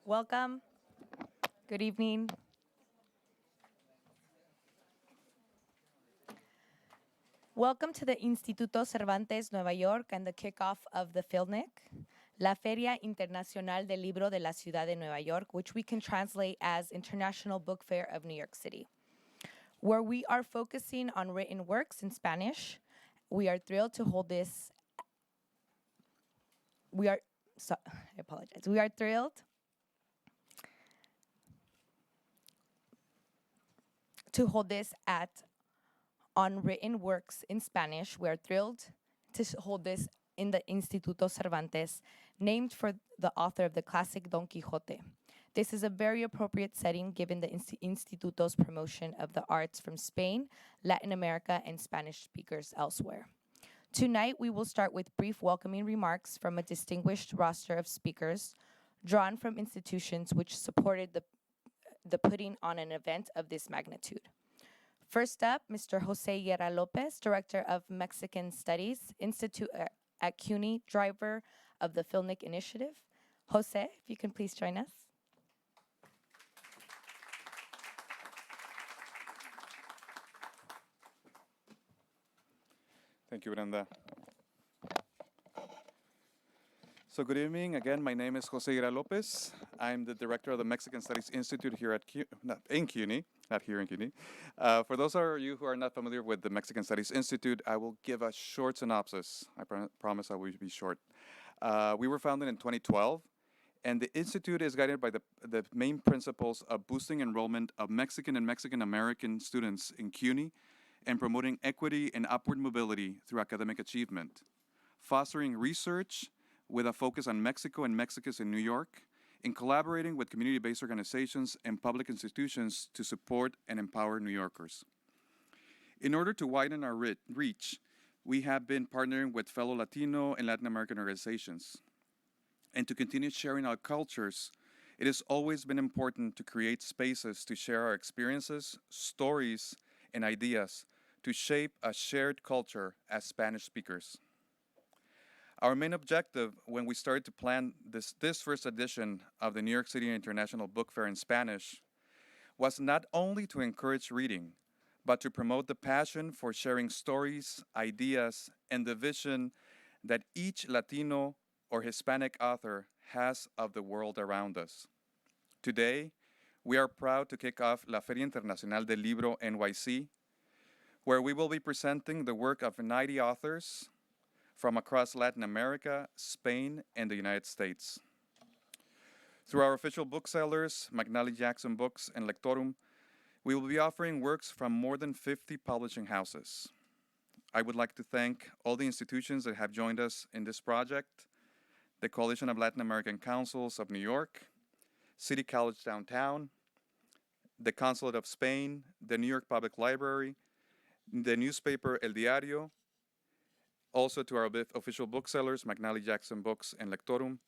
Welcome. Good evening. Welcome to the Instituto Cervantes, Nueva York, and the kickoff of the Filnyc, La Feria Internacional del Libro de la Ciudad de Nueva York, which we can translate as International Book Fair of New York City, where we are focusing on written works in Spanish. We are thrilled to hold this. I apologize. We are thrilled to hold this at on written works in Spanish. We are thrilled to hold this in the Instituto Cervantes, named for the author of the classic Don Quixote. This is a very appropriate setting given the Instituto's promotion of the arts from Spain, Latin America, and Spanish speakers elsewhere. Tonight, we will start with brief welcoming remarks from a distinguished roster of speakers drawn from institutions which supported the putting on an event of this magnitude. First up, Mr. Jose Guerra Lopez, Director of Mexican Studies, Institute at CUNY, driver of the Filnyc Initiative. Jose, if you can please join us. Thank you, Brenda. So good evening. Again, my name is Jose Guerra Lopez. I'm the director of the Mexican Studies Institute here at in CUNY, not here in CUNY. For those of you who are not familiar with the Mexican Studies Institute, I will give a short synopsis. I promise I will be short. We were founded in 2012, and the Institute is guided by the main principles of boosting enrollment of Mexican and Mexican American students in CUNY and promoting equity and upward mobility through academic achievement, fostering research with a focus on Mexico and Mexicans in New York, in collaborating with community-based organizations and public institutions to support and empower New Yorkers. In order to widen our reach, we have been partnering with fellow Latino and Latin American organizations. And to continue sharing our cultures, it has always been important to create spaces to share our experiences, stories, and ideas to shape a shared culture as Spanish speakers. Our main objective when we started to plan this first edition of the New York City International Book Fair in Spanish was not only to encourage reading, but to promote the passion for sharing stories, ideas, and the vision that each Latino or Hispanic author has of the world around us. Today, we are proud to kick off La Feria Internacional del Libro NYC, where we will be presenting the work of 90 authors from across Latin America, Spain, and the United States. Through our official booksellers, McNally Jackson Books and Lectorum, we will be offering works from more than 50 publishing houses. I would like to thank all the institutions that have joined us in this project: the Coalition of Latin American Councils of New York, City College Downtown, the Consulate of Spain, the New York Public Library, the newspaper El Diario, also to our official booksellers, McNally Jackson Books and Lectorum,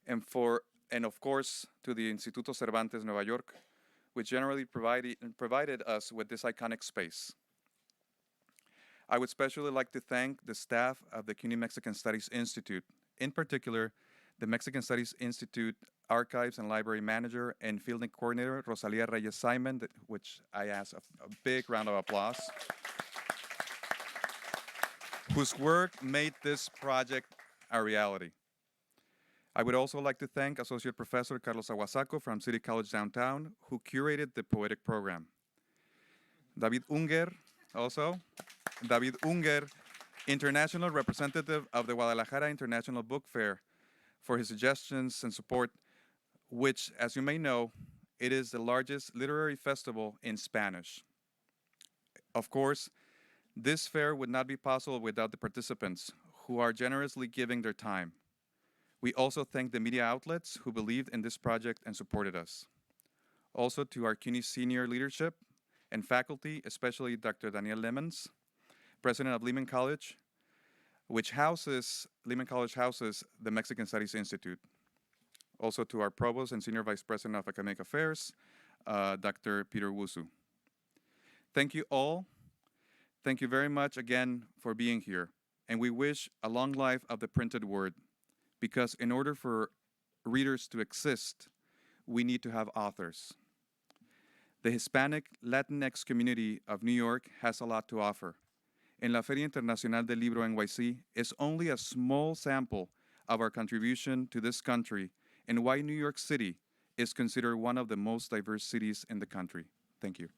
and of course to the Instituto Cervantes, Nueva York, which generally provided us with this iconic space. I would especially like to thank the staff of the CUNY Mexican Studies Institute, in particular, the Mexican Studies Institute Archives and Library Manager and Filnyc Coordinator, Rosalia Reyes-Simon, which I ask a big round of applause, whose work made this project a reality. I would also like to thank Associate Professor Carlos Aguasaco from City College Downtown, who curated the poetic program. David Unger, International Representative of the Guadalajara International Book Fair, for his suggestions and support, which, as you may know, it is the largest literary festival in Spanish. Of course, this fair would not be possible without the participants, who are generously giving their time. We also thank the media outlets who believed in this project and supported us. Also to our CUNY senior leadership and faculty, especially Dr. Daniel Lemons, president of Lehman College, Lehman College houses the Mexican Studies Institute. Also to our provost and senior vice president of academic affairs, Dr. Peter Wusu. Thank you all. Thank you very much again for being here. And we wish a long life of the printed word, because in order for readers to exist, we need to have authors. The Hispanic Latinx community of New York has a lot to offer. En la Feria Internacional del Libro NYC is only a small sample of our contribution to this country and why New York City is considered one of the most diverse cities in the country. Thank you.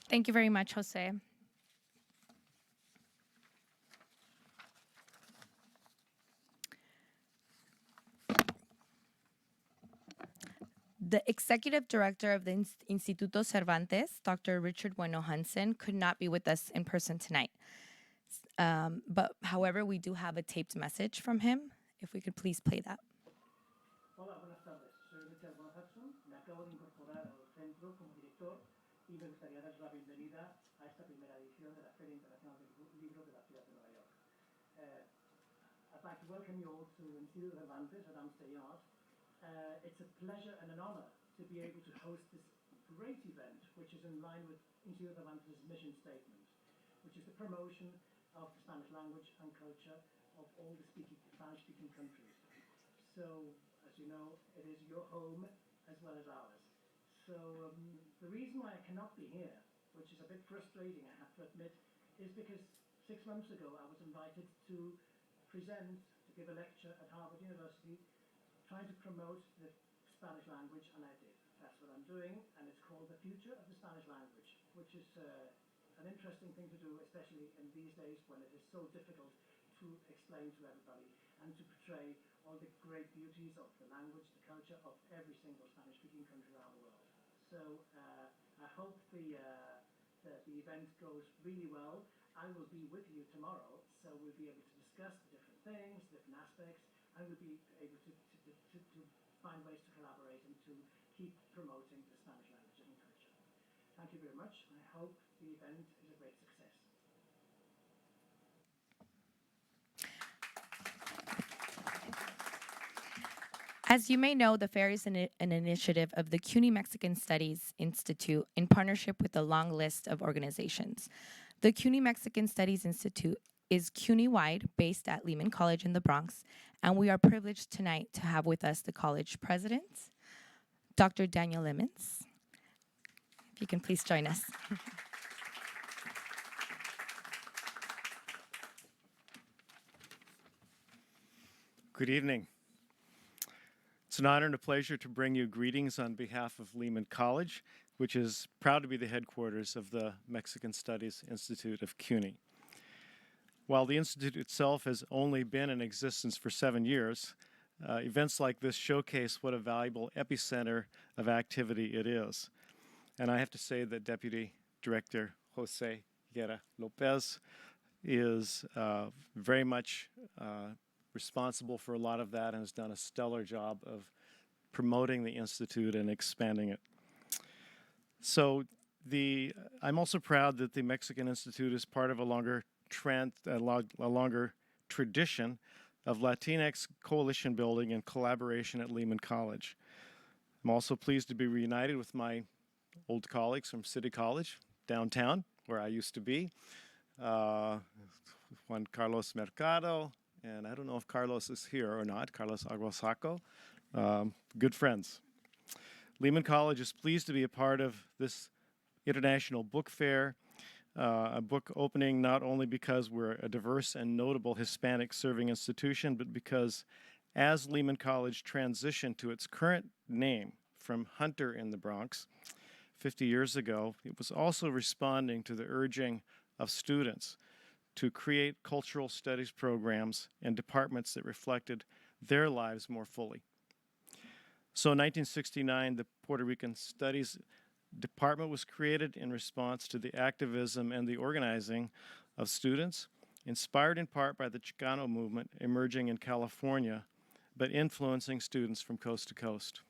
Thank you very much, Jose. The executive director of the Instituto Cervantes, Dr. Richard Bueno Hansen, could not be with us in person tonight. But however, we do have a taped message from him. If we could please play that. Hola, buenas tardes. Soy Richard Bueno Hansen. Me acabo de incorporar al centro como director y me gustaría darles la bienvenida a esta primera edición de la Feria Internacional del Libro de la Ciudad de Nueva York. I'd like to welcome you all to Instituto Cervantes at Amsterdam. It's a pleasure and an honor to be able to host this great event, which is in line with Instituto Cervantes' mission statement, which is the promotion of the Spanish language and culture of all the Spanish-speaking countries. So, as you know, it is your home as well as ours. So, the reason why I cannot be here, which is a bit frustrating, I have to admit, is because 6 months ago I was invited to present, to give a lecture at Harvard University, trying to promote the Spanish language, and I did. That's what I'm doing, and it's called The Future of the Spanish Language, which is an interesting thing to do, especially in these days when it is so difficult to explain to everybody and to portray all the great beauties of the language, the culture of every single Spanish-speaking country around the world. So I hope the event goes really well. I will be with you tomorrow, so we'll be able to discuss the different things, different aspects, and we'll be able to find ways to collaborate and to keep promoting the Spanish language and culture. Thank you very much. I hope the event is a great success. As you may know, the fair is an initiative of the CUNY Mexican Studies Institute in partnership with a long list of organizations. The CUNY Mexican Studies Institute is CUNY-wide, based at Lehman College in the Bronx, and we are privileged tonight to have with us the college president, Dr. Daniel Lemons. If you can please join us. Good evening. It's an honor and a pleasure to bring you greetings on behalf of Lehman College, which is proud to be the headquarters of the Mexican Studies Institute of CUNY. While the Institute itself has only been in existence for 7 years, events like this showcase what a valuable epicenter of activity it is. And I have to say that Deputy Director Jose Guerra Lopez is very much responsible for a lot of that and has done a stellar job of promoting the Institute and expanding it. So I'm also proud that the Mexican Institute is part of a longer trend, a longer tradition of Latinx coalition building and collaboration at Lehman College. I'm also pleased to be reunited with my old colleagues from City College downtown, where I used to be, Juan Carlos Mercado, and I don't know if Carlos is here or not, Carlos Aguasaco, good friends. Lehman College is pleased to be a part of this International Book Fair, a book opening not only because we're a diverse and notable Hispanic serving institution, but because as Lehman College transitioned to its current name from Hunter in the Bronx 50 years ago, it was also responding to the urging of students to create cultural studies programs and departments that reflected their lives more fully. So in 1969, the Puerto Rican Studies Department was created in response to the activism and the organizing of students, inspired in part by the Chicano movement emerging in California, but influencing students from coast to coast.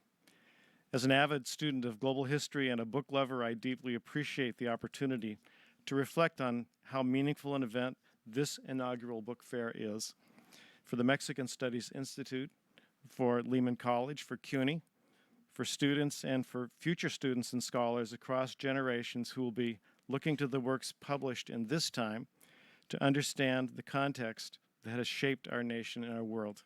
As an avid student of global history and a book lover, I deeply appreciate the opportunity to reflect on how meaningful an event this inaugural book fair is for the Mexican Studies Institute, for Lehman College, for CUNY, for students and for future students and scholars across generations who will be looking to the works published in this time to understand the context that has shaped our nation and our world.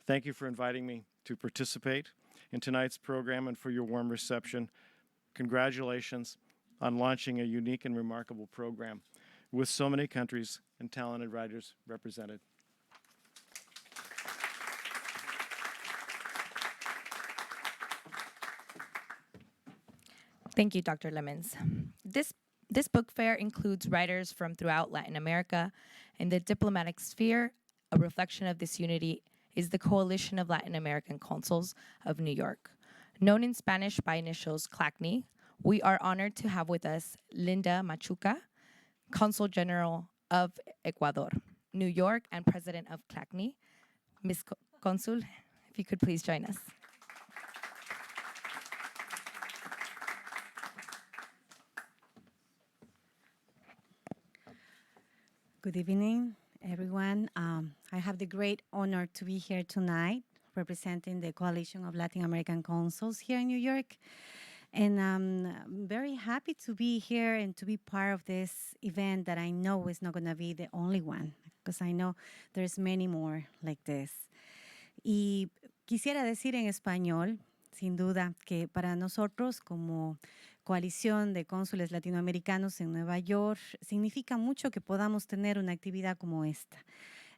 Thank you for inviting me to participate in tonight's program and for your warm reception. Congratulations on launching a unique and remarkable program with so many countries and talented writers represented. Thank you, Dr. Lemons. This book fair includes writers from throughout Latin America. In the diplomatic sphere, a reflection of this unity is the Coalition of Latin American Consuls of New York. Known in Spanish by initials CLACNY, we are honored to have with us Linda Machuca, Consul General of Ecuador, New York, and President of CLACNY. Ms. Consul, if you could please join us. Good evening, everyone. I have the great honor to be here tonight representing the Coalition of Latin American Consuls here in New York. And I'm very happy to be here and to be part of this event that I know is not going to be the only one, because I know there's many more like this. Y quisiera decir en español, sin duda, que para nosotros como Coalición de Cónsules Latinoamericanos en Nueva York, significa mucho que podamos tener una actividad como esta.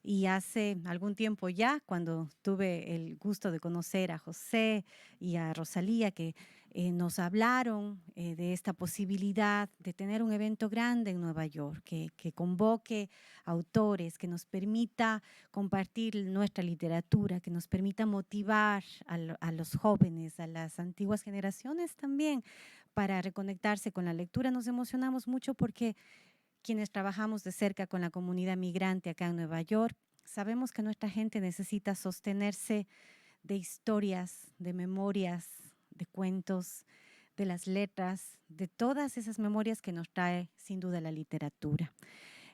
Y hace algún tiempo ya, cuando tuve el gusto de conocer a José y a Rosalía, que nos hablaron de esta posibilidad de tener un evento grande en Nueva York, que convoque autores, que nos permita compartir nuestra literatura, que nos permita motivar a los jóvenes, a las antiguas generaciones también, para reconectarse con la lectura. Nos emocionamos mucho porque quienes trabajamos de cerca con la comunidad migrante acá en Nueva York, sabemos que nuestra gente necesita sostenerse de historias, de memorias, de cuentos, de las letras, de todas esas memorias que nos trae sin duda la literatura,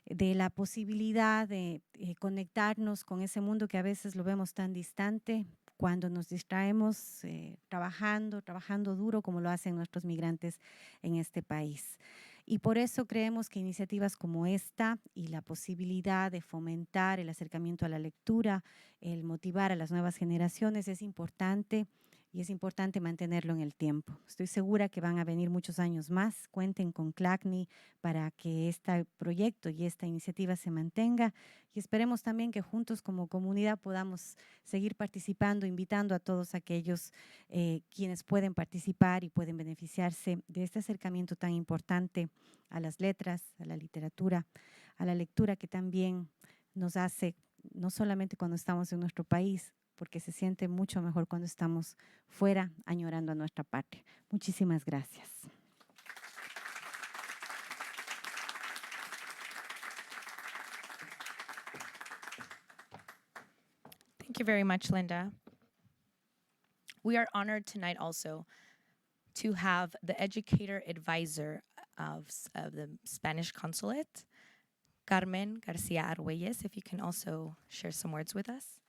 de la posibilidad de conectarnos con ese mundo que a veces lo vemos tan distante cuando nos distraemos trabajando duro como lo hacen nuestros migrantes en este país. Y por eso creemos que iniciativas como esta y la posibilidad de fomentar el acercamiento a la lectura, el motivar a las nuevas generaciones es importante, y es importante mantenerlo en el tiempo. Estoy segura que van a venir muchos años más. Cuenten con CLACNY para que este proyecto y esta iniciativa se mantenga, y esperemos también que juntos como comunidad podamos seguir participando, invitando a todos aquellos quienes pueden participar y pueden beneficiarse de este acercamiento tan importante a las letras, a la literatura, a la lectura, que también nos hace, no solamente cuando estamos en nuestro país, porque se siente mucho mejor cuando estamos fuera, añorando a nuestra patria. Muchísimas gracias. Thank you very much, Linda. We are honored tonight also to have the educator advisor of the Spanish consulate, Carmen Garcia Marquez. If you can also share some words with us.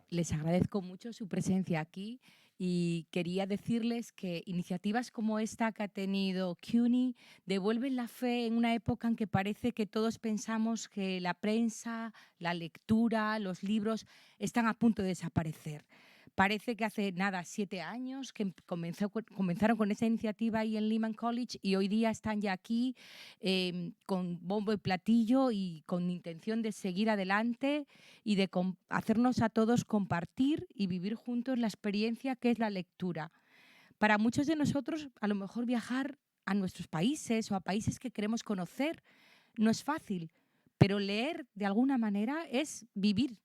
Les agradezco mucho su presencia aquí y quería decirles que iniciativas como esta que ha tenido CUNY devuelven la fe en una época en que parece que todos pensamos que la prensa, la lectura, los libros están a punto de desaparecer. Parece que hace 7 años que comenzaron con esa iniciativa ahí en Lehman College, y hoy día están ya aquí con bombo y platillo y con intención de seguir adelante y de hacernos a todos compartir y vivir juntos la experiencia que es la lectura. Para muchos de nosotros, a lo mejor viajar a nuestros países o a países que queremos conocer no es fácil, pero leer de alguna manera es vivir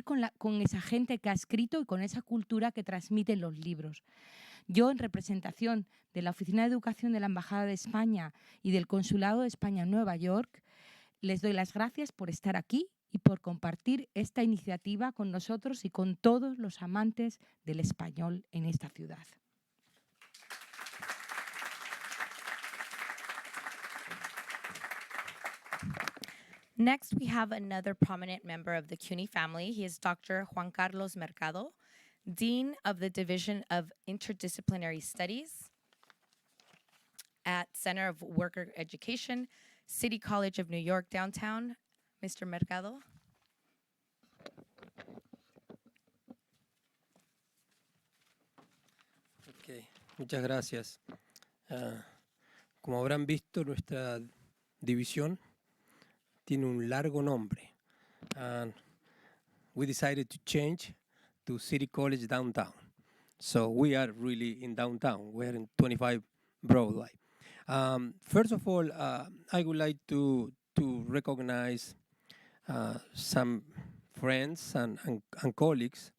con esa gente que ha escrito y con esa cultura que transmiten los libros. Yo, en representación de la Oficina de Educación de la Embajada de España y del Consulado de España en Nueva York, les doy las gracias por estar aquí y por compartir esta iniciativa con nosotros y con todos los amantes del español en esta ciudad. Next, we have another prominent member of the CUNY family. He is Dr. Juan Carlos Mercado, Dean of the Division of Interdisciplinary Studies. at Center of Worker Education, City College of New York downtown, Mr. Mercado. Ok, muchas gracias. Como habrán visto, nuestra división tiene un largo nombre. And we decided to change to City College Downtown. So we are really in downtown. We're in 25 Broadway. First of all, I would like to recognize some friends and colleagues.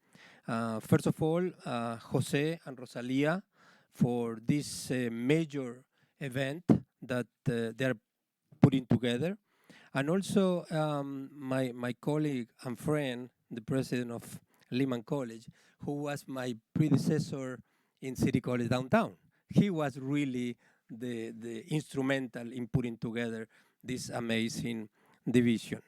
First of all, Jose and Rosalia for this major event that they're putting together. And also my colleague and friend, the president of Lehman College, who was my predecessor in City College Downtown. He was really the instrumental in putting together this amazing division.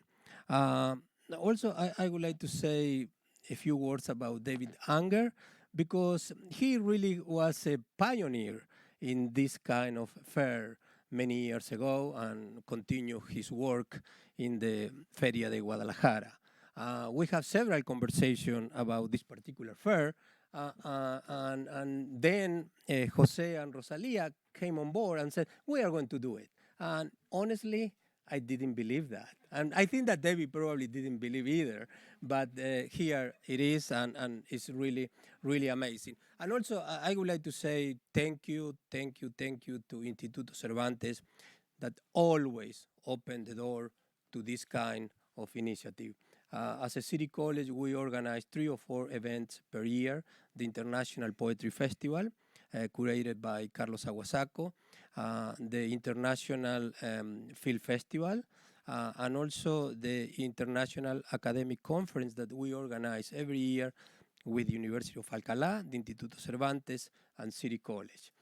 Also, I would like to say a few words about David Anger, because he really was a pioneer in this kind of fair many years ago and continue his work in the Feria de Guadalajara. We have several conversations about this particular fair, and then Jose and Rosalia came on board and said, we are going to do it. And honestly, I didn't believe that. And I think that David probably didn't believe either, but here it is, and it's really, really amazing. And also, I would like to say thank you to Instituto Cervantes that always opened the door to this kind of initiative. As a city college, we organize 3 or 4 events per year. The International Poetry Festival, curated by Carlos Aguasaco, the International Film Festival, and also the International Academic Conference that we organize every year with the University of Alcalá, the Instituto Cervantes, and City College.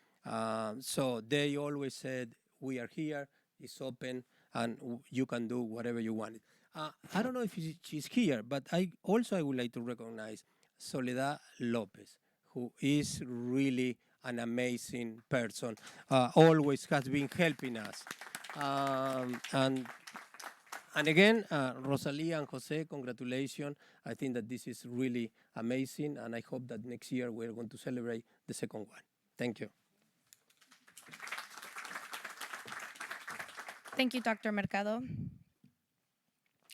So they always said, we are here, it's open, and you can do whatever you want. I don't know if she's here, but I would like to recognize Soledad Lopez, who is really an amazing person, always has been helping us. And again, Rosalia and Jose, congratulations. I think that this is really amazing, and I hope that next year we're going to celebrate the second one. Thank you. Thank you, Dr. Mercado.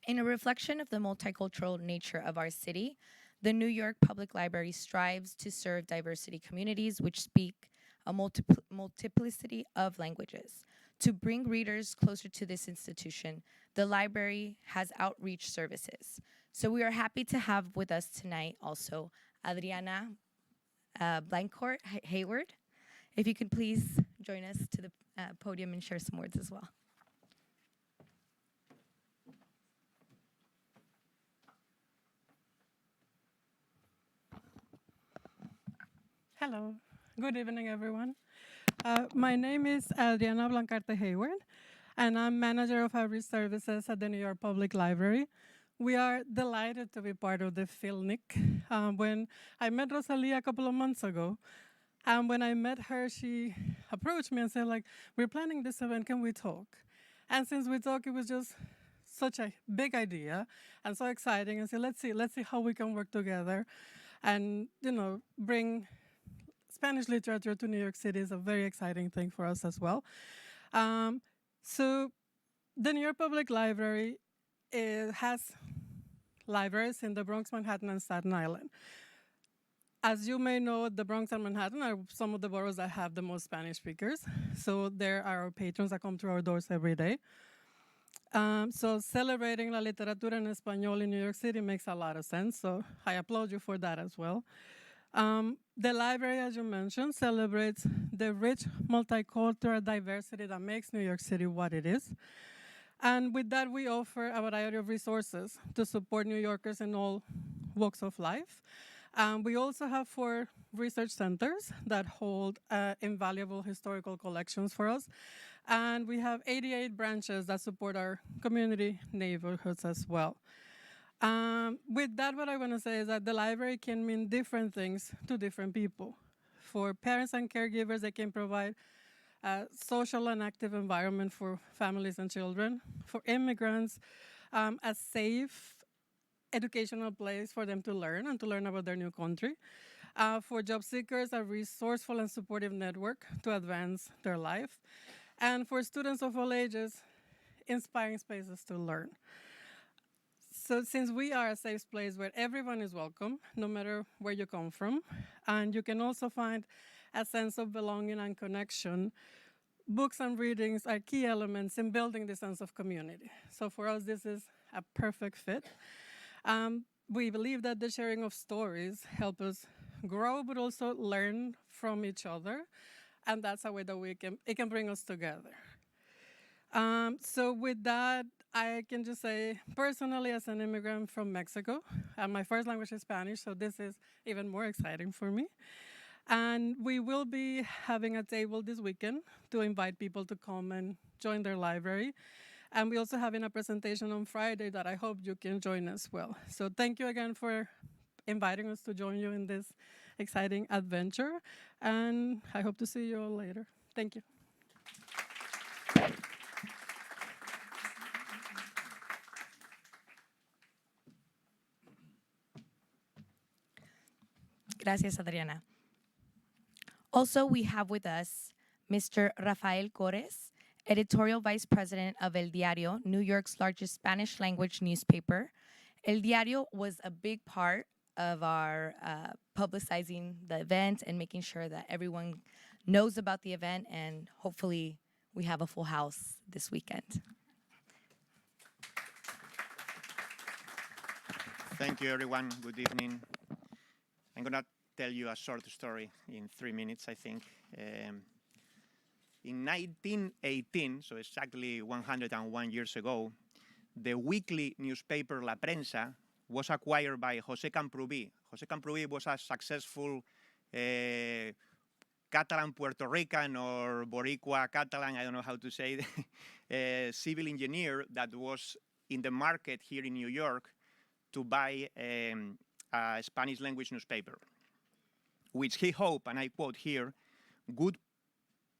In a reflection of the multicultural nature of our city, the New York Public Library strives to serve diversity communities which speak a multiplicity of languages. To bring readers closer to this institution, the library has outreach services. So we are happy to have with us tonight also Adriana Blancourt Hayward. If you could please join us to the podium and share some words as well. Hello, good evening, everyone. My name is Adriana Blancarte Hayward, and I'm manager of outreach services at the New York Public Library. We are delighted to be part of the Filnyc. When I met Rosalia a couple of months ago, and when I met her, she approached me and said, like, we're planning this event, can we talk? And since we talked, it was just such a big idea and so exciting, and said, let's see how we can work together and, bring Spanish literature to New York City is a very exciting thing for us as well. So the New York Public Library has libraries in the Bronx, Manhattan, and Staten Island. As you may know, the Bronx and Manhattan are some of the boroughs that have the most Spanish speakers. So there are our patrons that come through our doors every day. So celebrating la literatura en español in New York City makes a lot of sense. So I applaud you for that as well. The library, as you mentioned, celebrates the rich multicultural diversity that makes New York City what it is. And with that, we offer a variety of resources to support New Yorkers in all walks of life. We also have 4 research centers that hold invaluable historical collections for us. And we have 88 branches that support our community neighborhoods as well. With that, what I want to say is that the library can mean different things to different people. For parents and caregivers, they can provide social and active environment for families and children, for immigrants, a safe educational place for them to learn and to learn about their new country. For job seekers, a resourceful and supportive network to advance their life. And for students of all ages, inspiring spaces to learn. So since we are a safe place where everyone is welcome, no matter where you come from, and you can also find a sense of belonging and connection, books and readings are key elements in building the sense of community. So for us, this is a perfect fit. We believe that the sharing of stories help us grow, but also learn from each other, and that's a way that it can bring us together. So with that, I can just say, personally, as an immigrant from Mexico, my first language is Spanish, so this is even more exciting for me. And we will be having a table this weekend to invite people to come and join their library. And we also having a presentation on Friday that I hope you can join as well. So thank you again for inviting us to join you in this exciting adventure. And I hope to see you all later. Thank you. Gracias, Adriana. Also, we have with us Mr. Rafael Cores, editorial vice president of El Diario, New York's largest Spanish language newspaper. El Diario was a big part of our publicizing the event and making sure that everyone knows about the event, and hopefully we have a full house this weekend. Thank you, everyone. Good evening. I'm going to tell you a short story in 3 minutes, I think. In 1918, so exactly 101 years ago, the weekly newspaper La Prensa was acquired by José Camprubí. José Camprubí was a successful Catalan Puerto Rican or Boricua Catalan, I don't know how to say it, civil engineer that was in the market here in New York to buy a Spanish language newspaper, which he hoped, and I quote here, would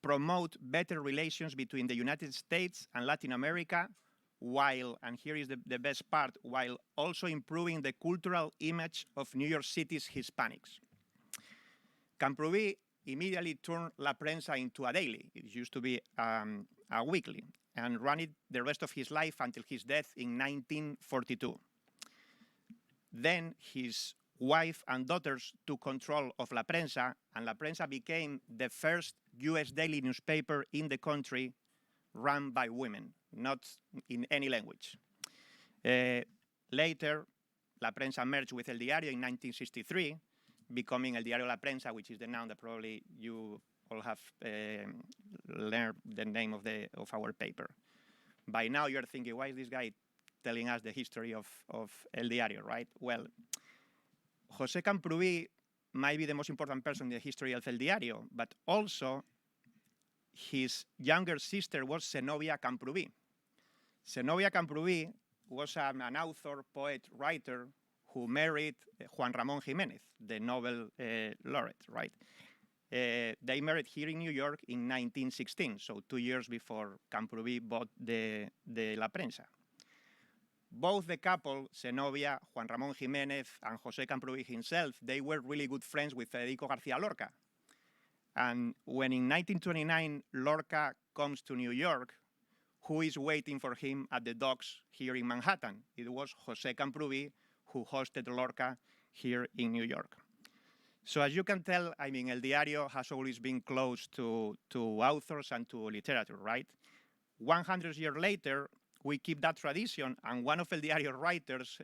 promote better relations between the United States and Latin America while, and here is the best part, while also improving the cultural image of New York City's Hispanics. Camprubí immediately turned La Prensa into a daily. It used to be a weekly, and ran it the rest of his life until his death in 1942. Then his wife and daughters took control of La Prensa, and La Prensa became the first US daily newspaper in the country run by women, not in any language. Later, La Prensa merged with El Diario in 1963, becoming El Diario La Prensa, which is the noun that probably you all have learned the name of our paper. By now, you're thinking, why is this guy telling us the history of El Diario, right? Well, José Camprubí might be the most important person in the history of El Diario, but also his younger sister was Zenobia Camprubí. Zenobia Camprubí was an author, poet, writer who married Juan Ramón Jiménez, the Nobel laureate, right? They married here in New York in 1916, so 2 years before Camprubí bought the La Prensa. Both the couple, Zenobia, Juan Ramón Jiménez, and José Camprubí himself, they were really good friends with Federico García Lorca. And when in 1929 Lorca comes to New York, who is waiting for him at the docks here in Manhattan? It was José Camprubí who hosted Lorca here in New York. So as you can tell, I mean, El Diario has always been close to authors and to literature, right? 100 years later, we keep that tradition, and one of El Diario writers,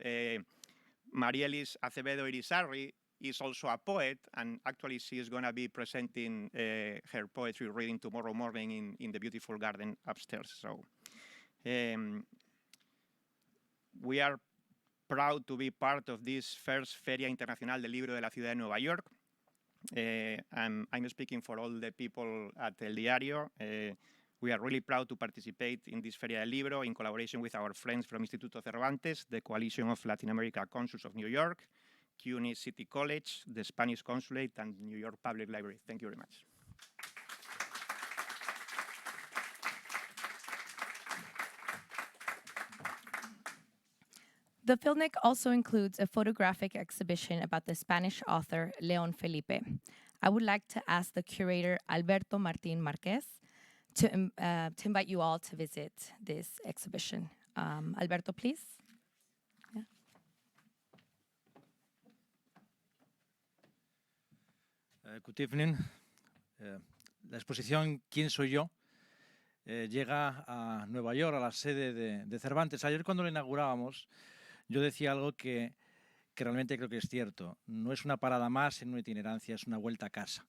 Marielis Acevedo Irizarry, is also a poet, and actually she is going to be presenting her poetry reading tomorrow morning in the beautiful garden upstairs. So we are proud to be part of this first Feria Internacional del Libro de la Ciudad de Nueva York. I'm speaking for all the people at El Diario. We are really proud to participate in this Feria del Libro in collaboration with our friends from Instituto Cervantes, the Coalition of Latin America Consuls of New York, CUNY City College, the Spanish Consulate, and New York Public Library. Thank you very much. The Filnyc also includes a photographic exhibition about the Spanish author León Felipe. I would like to ask the curator Alberto Martín Marquez to invite you all to visit this exhibition. Alberto, please. Yeah. Good evening. La exposición ¿Quién soy yo? Llega a Nueva York, a la sede de Cervantes. Ayer cuando lo inaugurábamos, yo decía algo que realmente creo que es cierto. No es una parada más en una itinerancia, es una vuelta a casa.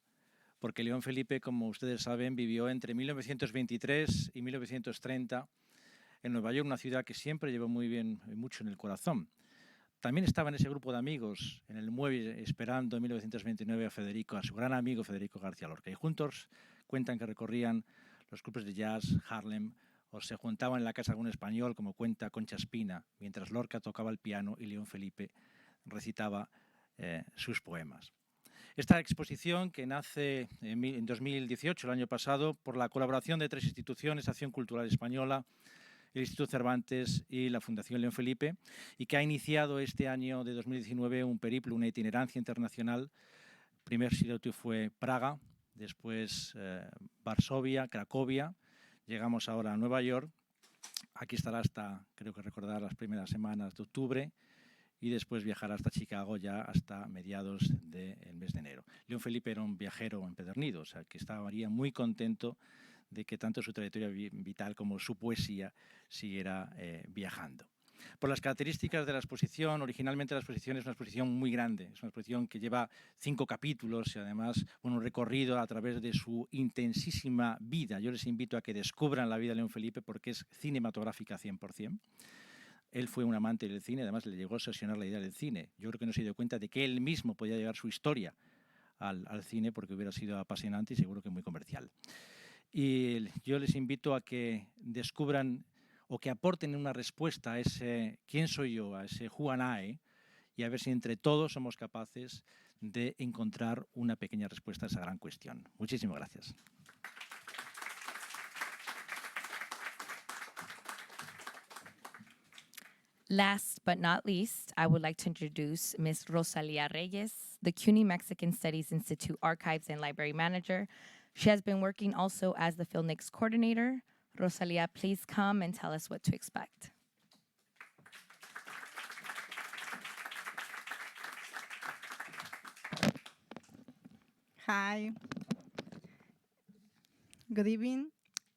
Porque León Felipe, como ustedes saben, vivió entre 1923 y 1930 en Nueva York, una ciudad que siempre llevó mucho en el corazón. También estaba en ese grupo de amigos en el muelle esperando en 1929 a su gran amigo Federico García Lorca. Y juntos cuentan que recorrían los clubes de jazz, Harlem, o se juntaban en la casa de algún español, como cuenta Concha Espina, mientras Lorca tocaba el piano y León Felipe recitaba sus poemas. Esta exposición, que nace en 2018, el año pasado, por la colaboración de 3 instituciones, Acción Cultural Española, el Instituto Cervantes y la Fundación León Felipe, y que ha iniciado este año de 2019 un periplo, una itinerancia internacional. El primer sitio fue Praga, después Varsovia, Cracovia, llegamos ahora a Nueva York. Aquí estará hasta, creo que recordar, las primeras semanas de octubre, y después viajará hasta Chicago ya hasta mediados del mes de enero. León Felipe era un viajero empedernido, o sea, que estaría muy contento de que tanto su trayectoria vital como su poesía siguiera viajando. Por las características de la exposición, originalmente la exposición es una exposición muy grande, es una exposición que lleva 5 capítulos y además un recorrido a través de su intensísima vida. Yo les invito a que descubran la vida de León Felipe porque es cinematográfica 100%. Él fue un amante del cine, además le llegó a obsesionar la idea del cine. Yo creo que no se dio cuenta de que él mismo podía llevar su historia al cine porque hubiera sido apasionante y seguro que muy comercial. Y yo les invito a que descubran o que aporten una respuesta a ese ¿quién soy yo?, a ese who am I?, y a ver si entre todos somos capaces de encontrar una pequeña respuesta a esa gran cuestión. Muchísimas gracias. Last but not least, I would like to introduce Ms. Rosalia Reyes, the CUNY Mexican Studies Institute Archives and Library Manager. She has been working also as the Filnyc's coordinator. Rosalia, please come and tell us what to expect. Hi. Good evening.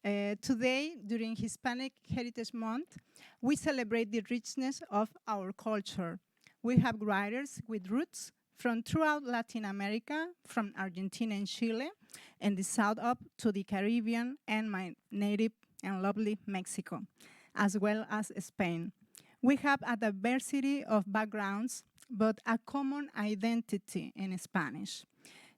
Today, during Hispanic Heritage Month, we celebrate the richness of our culture. We have writers with roots from throughout Latin America, from Argentina and Chile, and the south up to the Caribbean and my native and lovely Mexico, as well as Spain. We have a diversity of backgrounds, but a common identity in Spanish.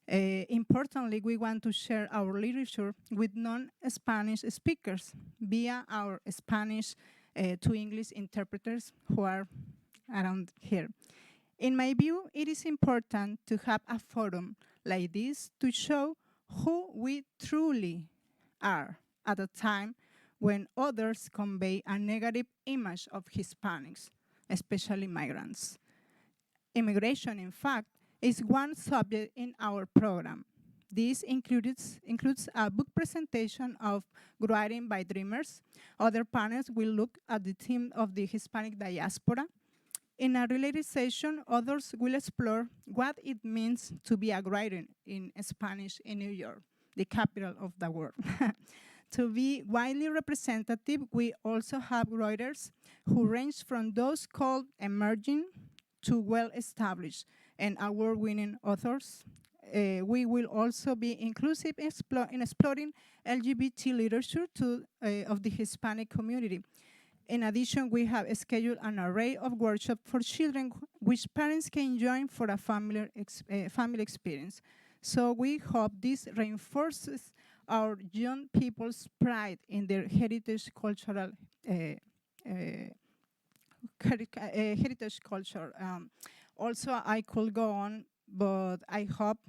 Importantly, we want to share our literature with non-Spanish speakers via our Spanish to English interpreters who are around here. In my view, it is important to have a forum like this to show who we truly are at a time when others convey a negative image of Hispanics, especially migrants. Immigration, in fact, is one subject in our program. This includes a book presentation of Writing by Dreamers. Other panels will look at the theme of the Hispanic diaspora. In a related session, others will explore what it means to be a writer in Spanish in New York, the capital of the world. To be widely representative, we also have writers who range from those called emerging to well-established and award-winning authors. We will also be inclusive in exploring LGBT literature of the Hispanic community. In addition, we have scheduled an array of workshops for children which parents can join for a family experience. So we hope this reinforces our young people's pride in their heritage culture. Also, I could go on, but I hope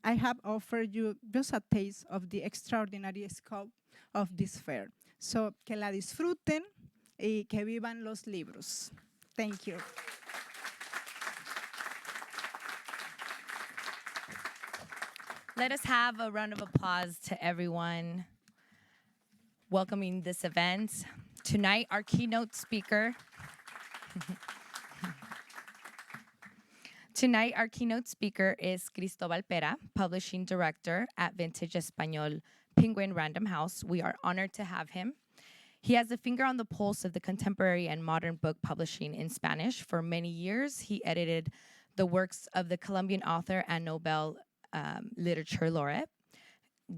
I have offered you just a taste of the extraordinary scope of this fair. So, que la disfruten y que vivan los libros. Thank you. Let us have a round of applause to everyone welcoming this event. Tonight, our keynote speaker. Tonight, our keynote speaker is Cristobal Pera, Publishing Director at Vintage Español Penguin Random House. We are honored to have him. He has a finger on the pulse of the contemporary and modern book publishing in Spanish. For many years, he edited the works of the Colombian author and Nobel Literature Laureate,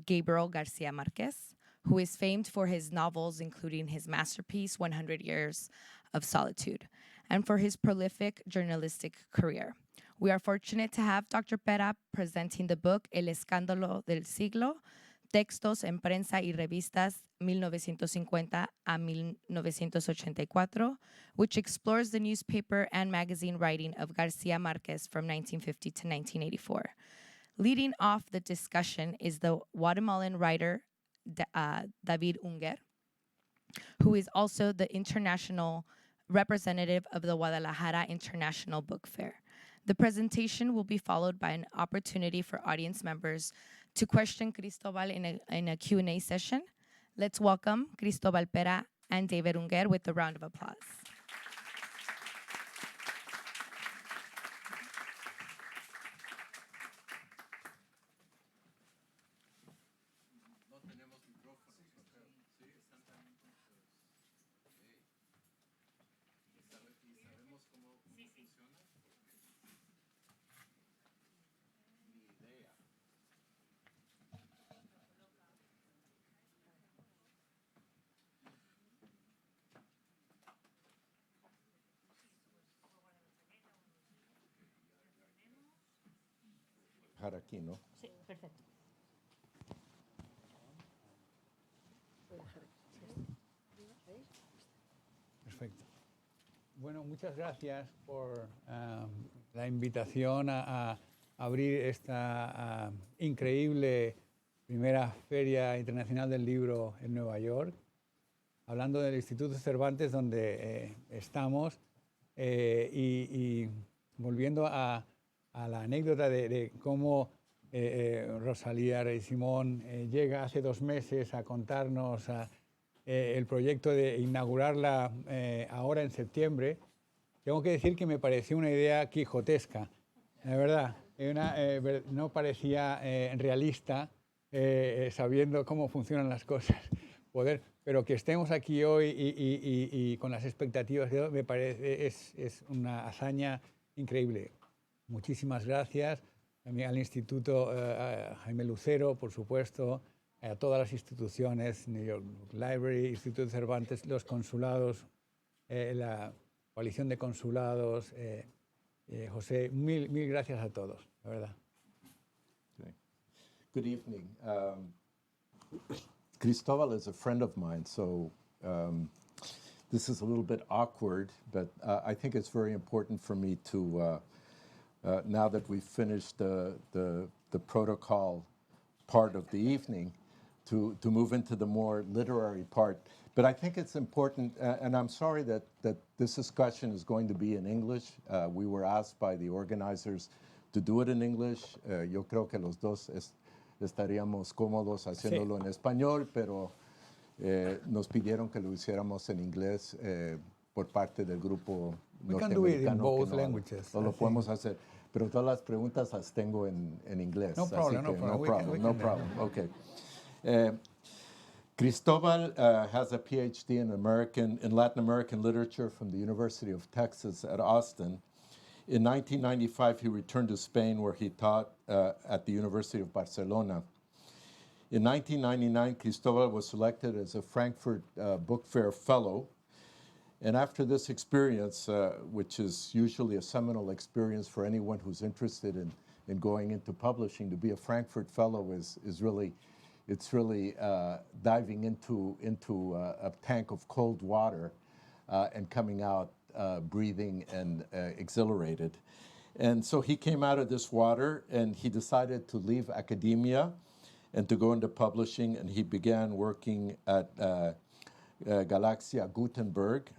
Gabriel Garcia Marquez, who is famed for his novels, including his masterpiece, 100 Years of Solitude, and for his prolific journalistic career. We are fortunate to have Dr. Pera presenting the book El Escandalo del Siglo, Textos en Prensa y Revistas 1950 a 1984, which explores the newspaper and magazine writing of Garcia Marquez from 1950 to 1984. Leading off the discussion is the Guatemalan writer David Unger, who is also the international representative of the Guadalajara International Book Fair. The presentation will be followed by an opportunity for audience members to question Cristobal in a Q&A session. Let's welcome Cristobal Pera and David Unger with a round of applause. Aquí, ¿no? Sí, perfecto. Perfecto. Bueno, muchas gracias por la invitación a abrir esta increíble primera Feria Internacional del Libro en Nueva York, hablando del Instituto Cervantes donde estamos y volviendo a la anécdota de cómo Rosalía Rey Simón llega hace 2 meses a contarnos el proyecto de inaugurarla ahora en septiembre. Tengo que decir que me pareció una idea quijotesca, la verdad. No parecía realista, sabiendo cómo funcionan las cosas. Pero que estemos aquí hoy y con las expectativas, me parece es una hazaña increíble. Muchísimas gracias también al Instituto Jaime Lucero, por supuesto, a todas las instituciones, New York Library, Instituto Cervantes, los consulados, la coalición de consulados, José, mil gracias a todos, la verdad. Okay. Good evening. Cristobal is a friend of mine, so this is a little bit awkward, but I think it's very important for me to now that we've finished the protocol part of the evening, to move into the more literary part. But I think it's important, and I'm sorry that this discussion is going to be in English. We were asked by the organizers to do it in English. Yo creo que los dos estaríamos cómodos haciéndolo en español, pero nos pidieron que lo hiciéramos en inglés por parte del grupo norteamericano. We can do it in both languages. Lo podemos hacer. Pero todas las preguntas las tengo en inglés. No problem, no problem. No problem. Okay. Cristobal has a PhD in Latin American literature from the University of Texas at Austin. In 1995, he returned to Spain, where he taught at the University of Barcelona. In 1999, Cristobal was selected as a Frankfurt Book Fair Fellow. And after this experience, which is usually a seminal experience for anyone who's interested in going into publishing, to be a Frankfurt Fellow is really diving into a tank of cold water and coming out breathing and exhilarated. And so he came out of this water and he decided to leave academia and to go into publishing, and he began working at Galaxia Gutenberg,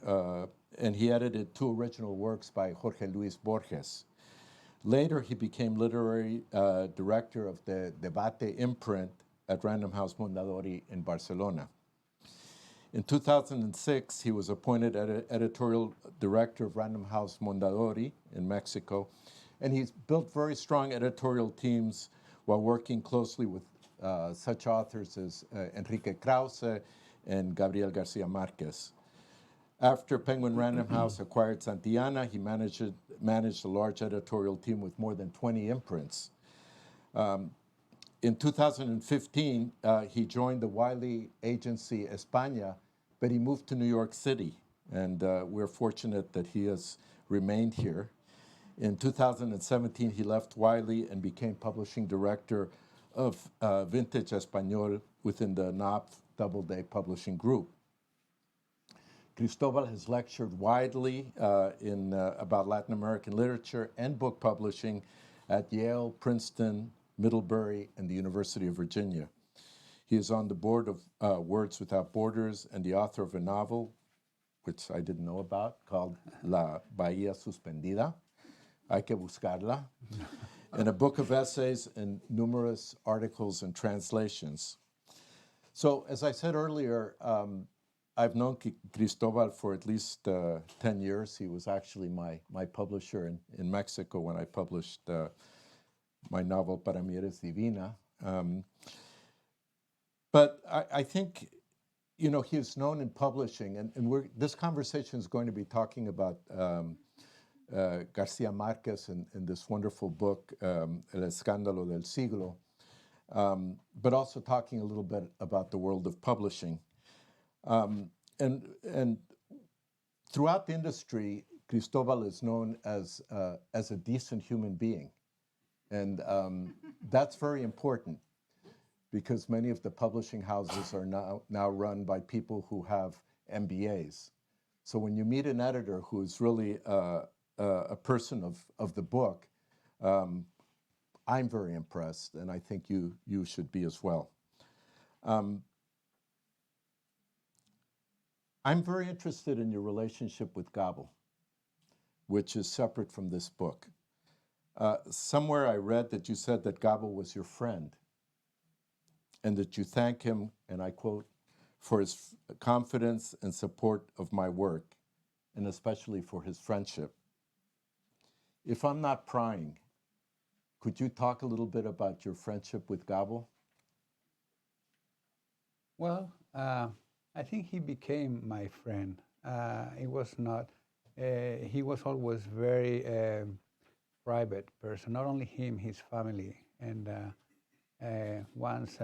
and he edited 2 original works by Jorge Luis Borges. Later, he became literary director of the Debate imprint at Random House Mondadori in Barcelona. In 2006, he was appointed editorial director of Random House Mondadori in Mexico, and he's built very strong editorial teams while working closely with such authors as Enrique Krause and Gabriel Garcia Marquez. After Penguin Random House acquired Santillana, he managed a large editorial team with more than 20 imprints. In 2015, he joined the Wiley agency España, but he moved to New York City, and we're fortunate that he has remained here. In 2017, he left Wiley and became publishing director of Vintage Español within the Knopf Doubleday Publishing Group. Cristobal has lectured widely about Latin American literature and book publishing at Yale, Princeton, Middlebury, and the University of Virginia. He is on the board of Words Without Borders and the author of a novel, which I didn't know about, called La Bahía Suspendida, Hay que buscarla, and a book of essays and numerous articles and translations. So, as I said earlier, I've known Cristobal for at least 10 years. He was actually my publisher in Mexico when I published my novel Para mí eres divina. But I think, you know, he is known in publishing, and this conversation is going to be talking about Garcia Marquez in this wonderful book, El Escandalo del Siglo, but also talking a little bit about the world of publishing. And throughout the industry, Cristobal is known as a decent human being. And that's very important because many of the publishing houses are now run by people who have MBAs. So when you meet an editor who is really a person of the book, I'm very impressed, and I think you should be as well. I'm very interested in your relationship with Gabo, which is separate from this book. Somewhere I read that you said that Gabo was your friend and that you thank him, and I quote, for his confidence and support of my work, and especially for his friendship. If I'm not prying, could you talk a little bit about your friendship with Gabo? Well, I think he became my friend. It was not, he was always very private person, not only him, his family. And once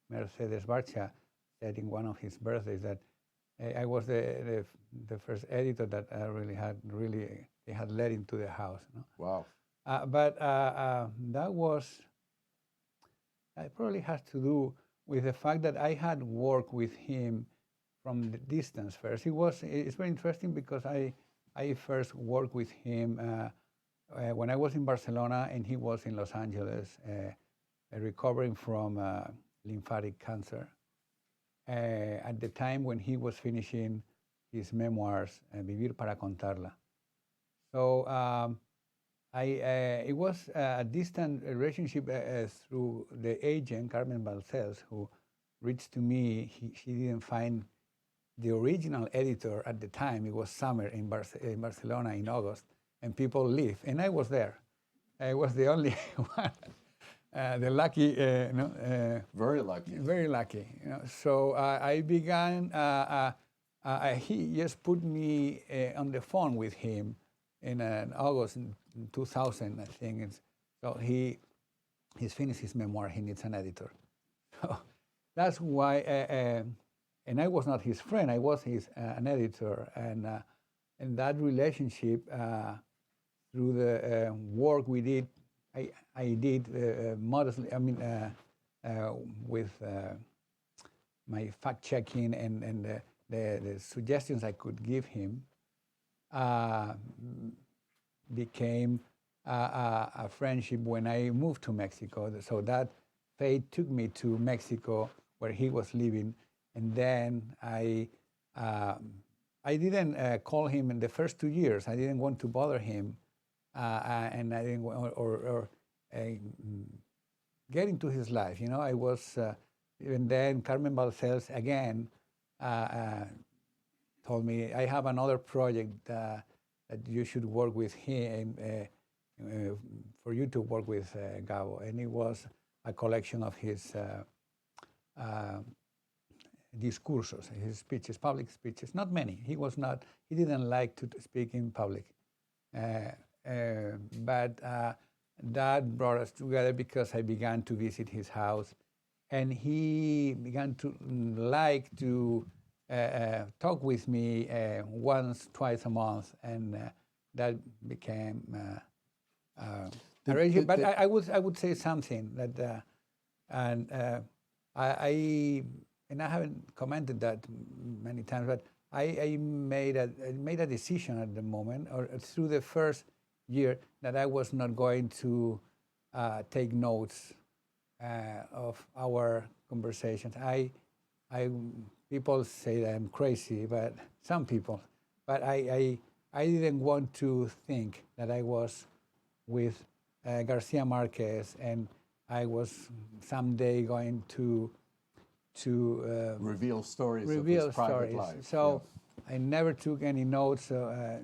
Mercedes Barcha said in one of his birthdays that I was the first editor that they had let into the house. You know? Wow. But that was, it probably has to do with the fact that I had worked with him from the distance first. It's very interesting because I first worked with him when I was in Barcelona and he was in Los Angeles recovering from lymphatic cancer. At the time when he was finishing his memoirs, Vivir para contarla. So it was a distant relationship through the agent, Carmen Balcells, who reached to me. She didn't find the original editor at the time. It was summer in Barcelona in August, and people leave, and I was there. I was the only one. The lucky, very lucky. Very lucky. You know. So I began. He just put me on the phone with him in August in 2000, I think. So he's finished his memoir. He needs an editor. So that's why. And I was not his friend. I was an editor, and that relationship through the work we did. I did modestly, with my fact-checking and the suggestions I could give him, became a friendship when I moved to Mexico. So that fate took me to Mexico where he was living, and then I I didn't call him in the first 2 years. I didn't want to bother him, and I didn't or get into his life. You know, I was even then. Carmen Balcells again told me, I have another project that you should work with him, for you to work with Gabo. And it was a collection of his discursos, his speeches, public speeches. Not many. He didn't like to speak in public. But that brought us together because I began to visit his house. And he began to like to talk with me once, twice a month, and that became arrangement. But I would say something that, I haven't commented that many times, but I made a decision at the moment, or through the first year, that I was not going to take notes of our conversations. People say that I'm crazy, but some people. But I didn't want to think that I was with Garcia Marquez and I was someday going to reveal stories of his private life. So I never took any notes.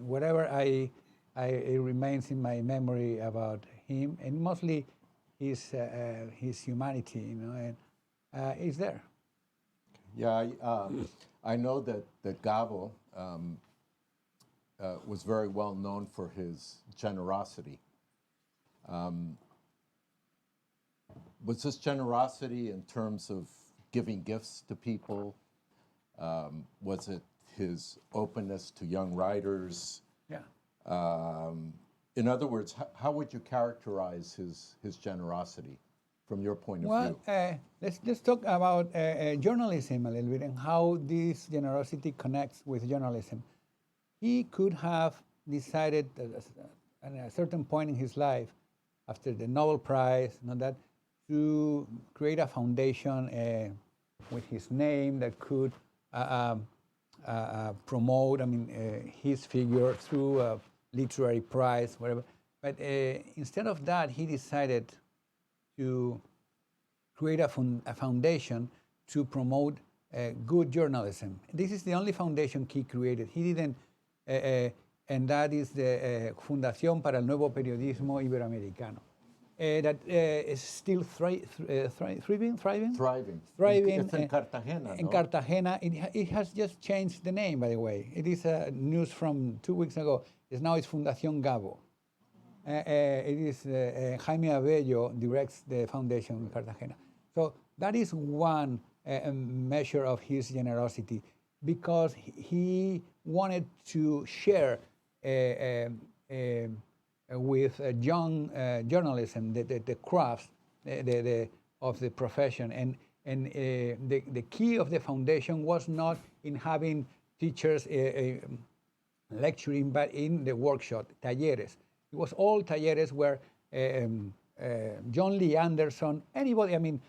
Whatever it remains in my memory about him, and mostly his humanity, you know, and is there. Yeah, I know that Gabo was very well known for his generosity. Was this generosity in terms of giving gifts to people? Was it his openness to young writers? Yeah. In other words, how would you characterize his generosity from your point of view? Well, let's talk about journalism a little bit and how this generosity connects with journalism. He could have decided at a certain point in his life, after the Nobel Prize, to create a foundation with his name that could promote, his figure through a literary prize, whatever. But instead of that, he decided to create a foundation to promote good journalism. This is the only foundation he created. He didn't, and that is the Fundación para el Nuevo Periodismo Iberoamericano. That is still thriving. It's in Cartagena, In Cartagena. It has just changed the name, by the way. It is news from 2 weeks ago. Now it's Fundación Gabo. It is Jaime Abello directs the foundation in Cartagena. So that is one measure of his generosity, because he wanted to share with young journalism the crafts of the profession, and the key of the foundation was not in having teachers lecturing, but in the workshop, talleres. It was all talleres where John Lee Anderson, anybody,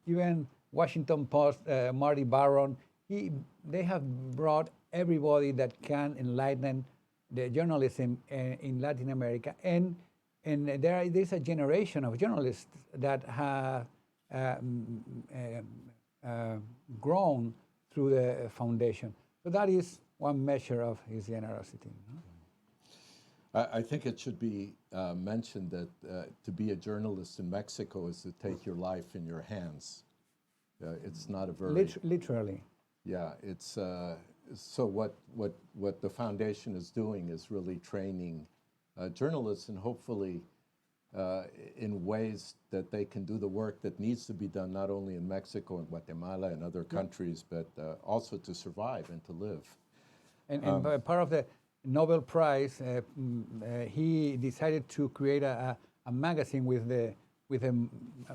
even Washington Post, Marty Baron, they have brought everybody that can enlighten the journalism in Latin America. And there's a generation of journalists that have grown through the foundation. So that is one measure of his generosity. I think it should be mentioned that to be a journalist in Mexico is to take your life in your hands. It's not a very... Literally. Yeah, it's... So what the foundation is doing is really training journalists, and hopefully in ways that they can do the work that needs to be done, not only in Mexico and Guatemala and other countries, but also to survive and to live. And part of the Nobel Prize, he decided to create a magazine with the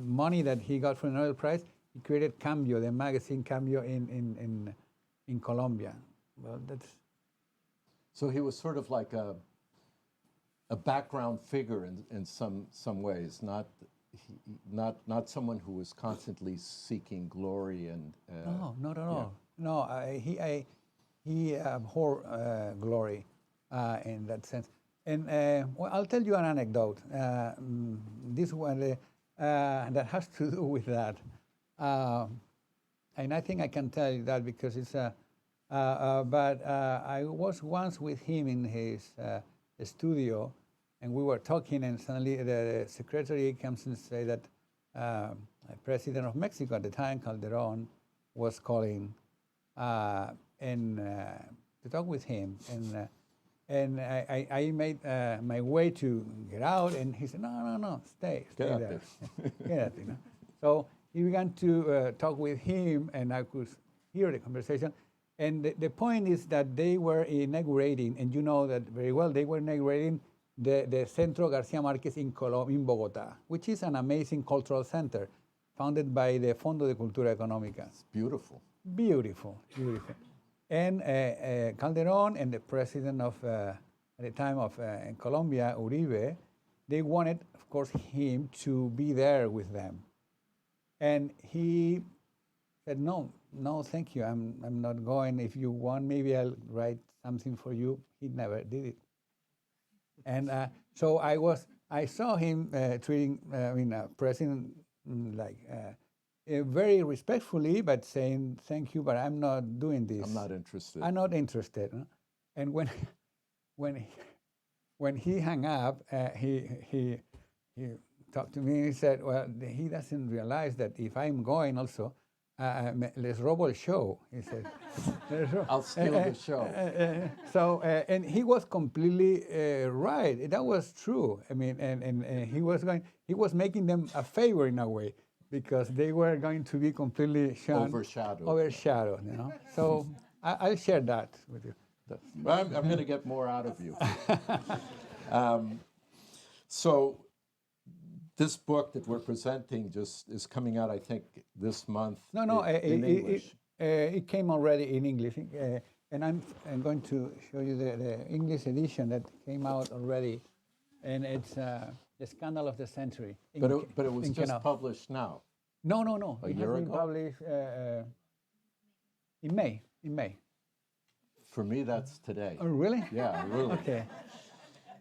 money that he got from the Nobel Prize. He created Cambio, the magazine Cambio in Colombia. Well, that's... So he was sort of like a background figure in some ways, not someone who was constantly seeking glory and. No, not at all. No, he abhorred glory in that sense. And well, I'll tell you an anecdote. This one that has to do with that. And I think I can tell you that because it's but I was once with him in his studio, and we were talking, and suddenly the secretary comes and say that the president of Mexico at the time, Calderon, was calling and to talk with him, and I made my way to get out, and he said, no, stay Get there. up. Get up, you know. So he began to talk with him, and I could hear the conversation. And the point is that they were inaugurating, and you know that very well, they were inaugurating the Centro Garcia Marquez in Bogotá, which is an amazing cultural center founded by the Fondo de Cultura Económica. It's beautiful. Beautiful. And Calderon and the president of, at the time of in Colombia, Uribe, they wanted, of course, him to be there with them. And he said, no, thank you, I'm not going. If you want, maybe I'll write something for you. He never did it. And so I saw him treating, president like very respectfully, but saying, thank you, but I'm not doing this. I'm not interested. I'm not interested. Huh? And when he hung up, he talked to me and he said, well, he doesn't realize that if I'm going also, les robo el show, he said. I'll steal the show. So, and he was completely right. That was true. I mean, and he was making them a favor in a way, because they were going to be completely shunned, overshadowed, you know. So I'll share that with you. I'm going to get more out of you. So this book that we're presenting just is coming out, I think, this month. In English. It came already in English, and I'm going to show you the English edition that came out already, and it's the Scandal of the Century. But it was just published now. No. A it year has been ago? published in May. For me, that's today. Oh, really? Yeah, really. Okay.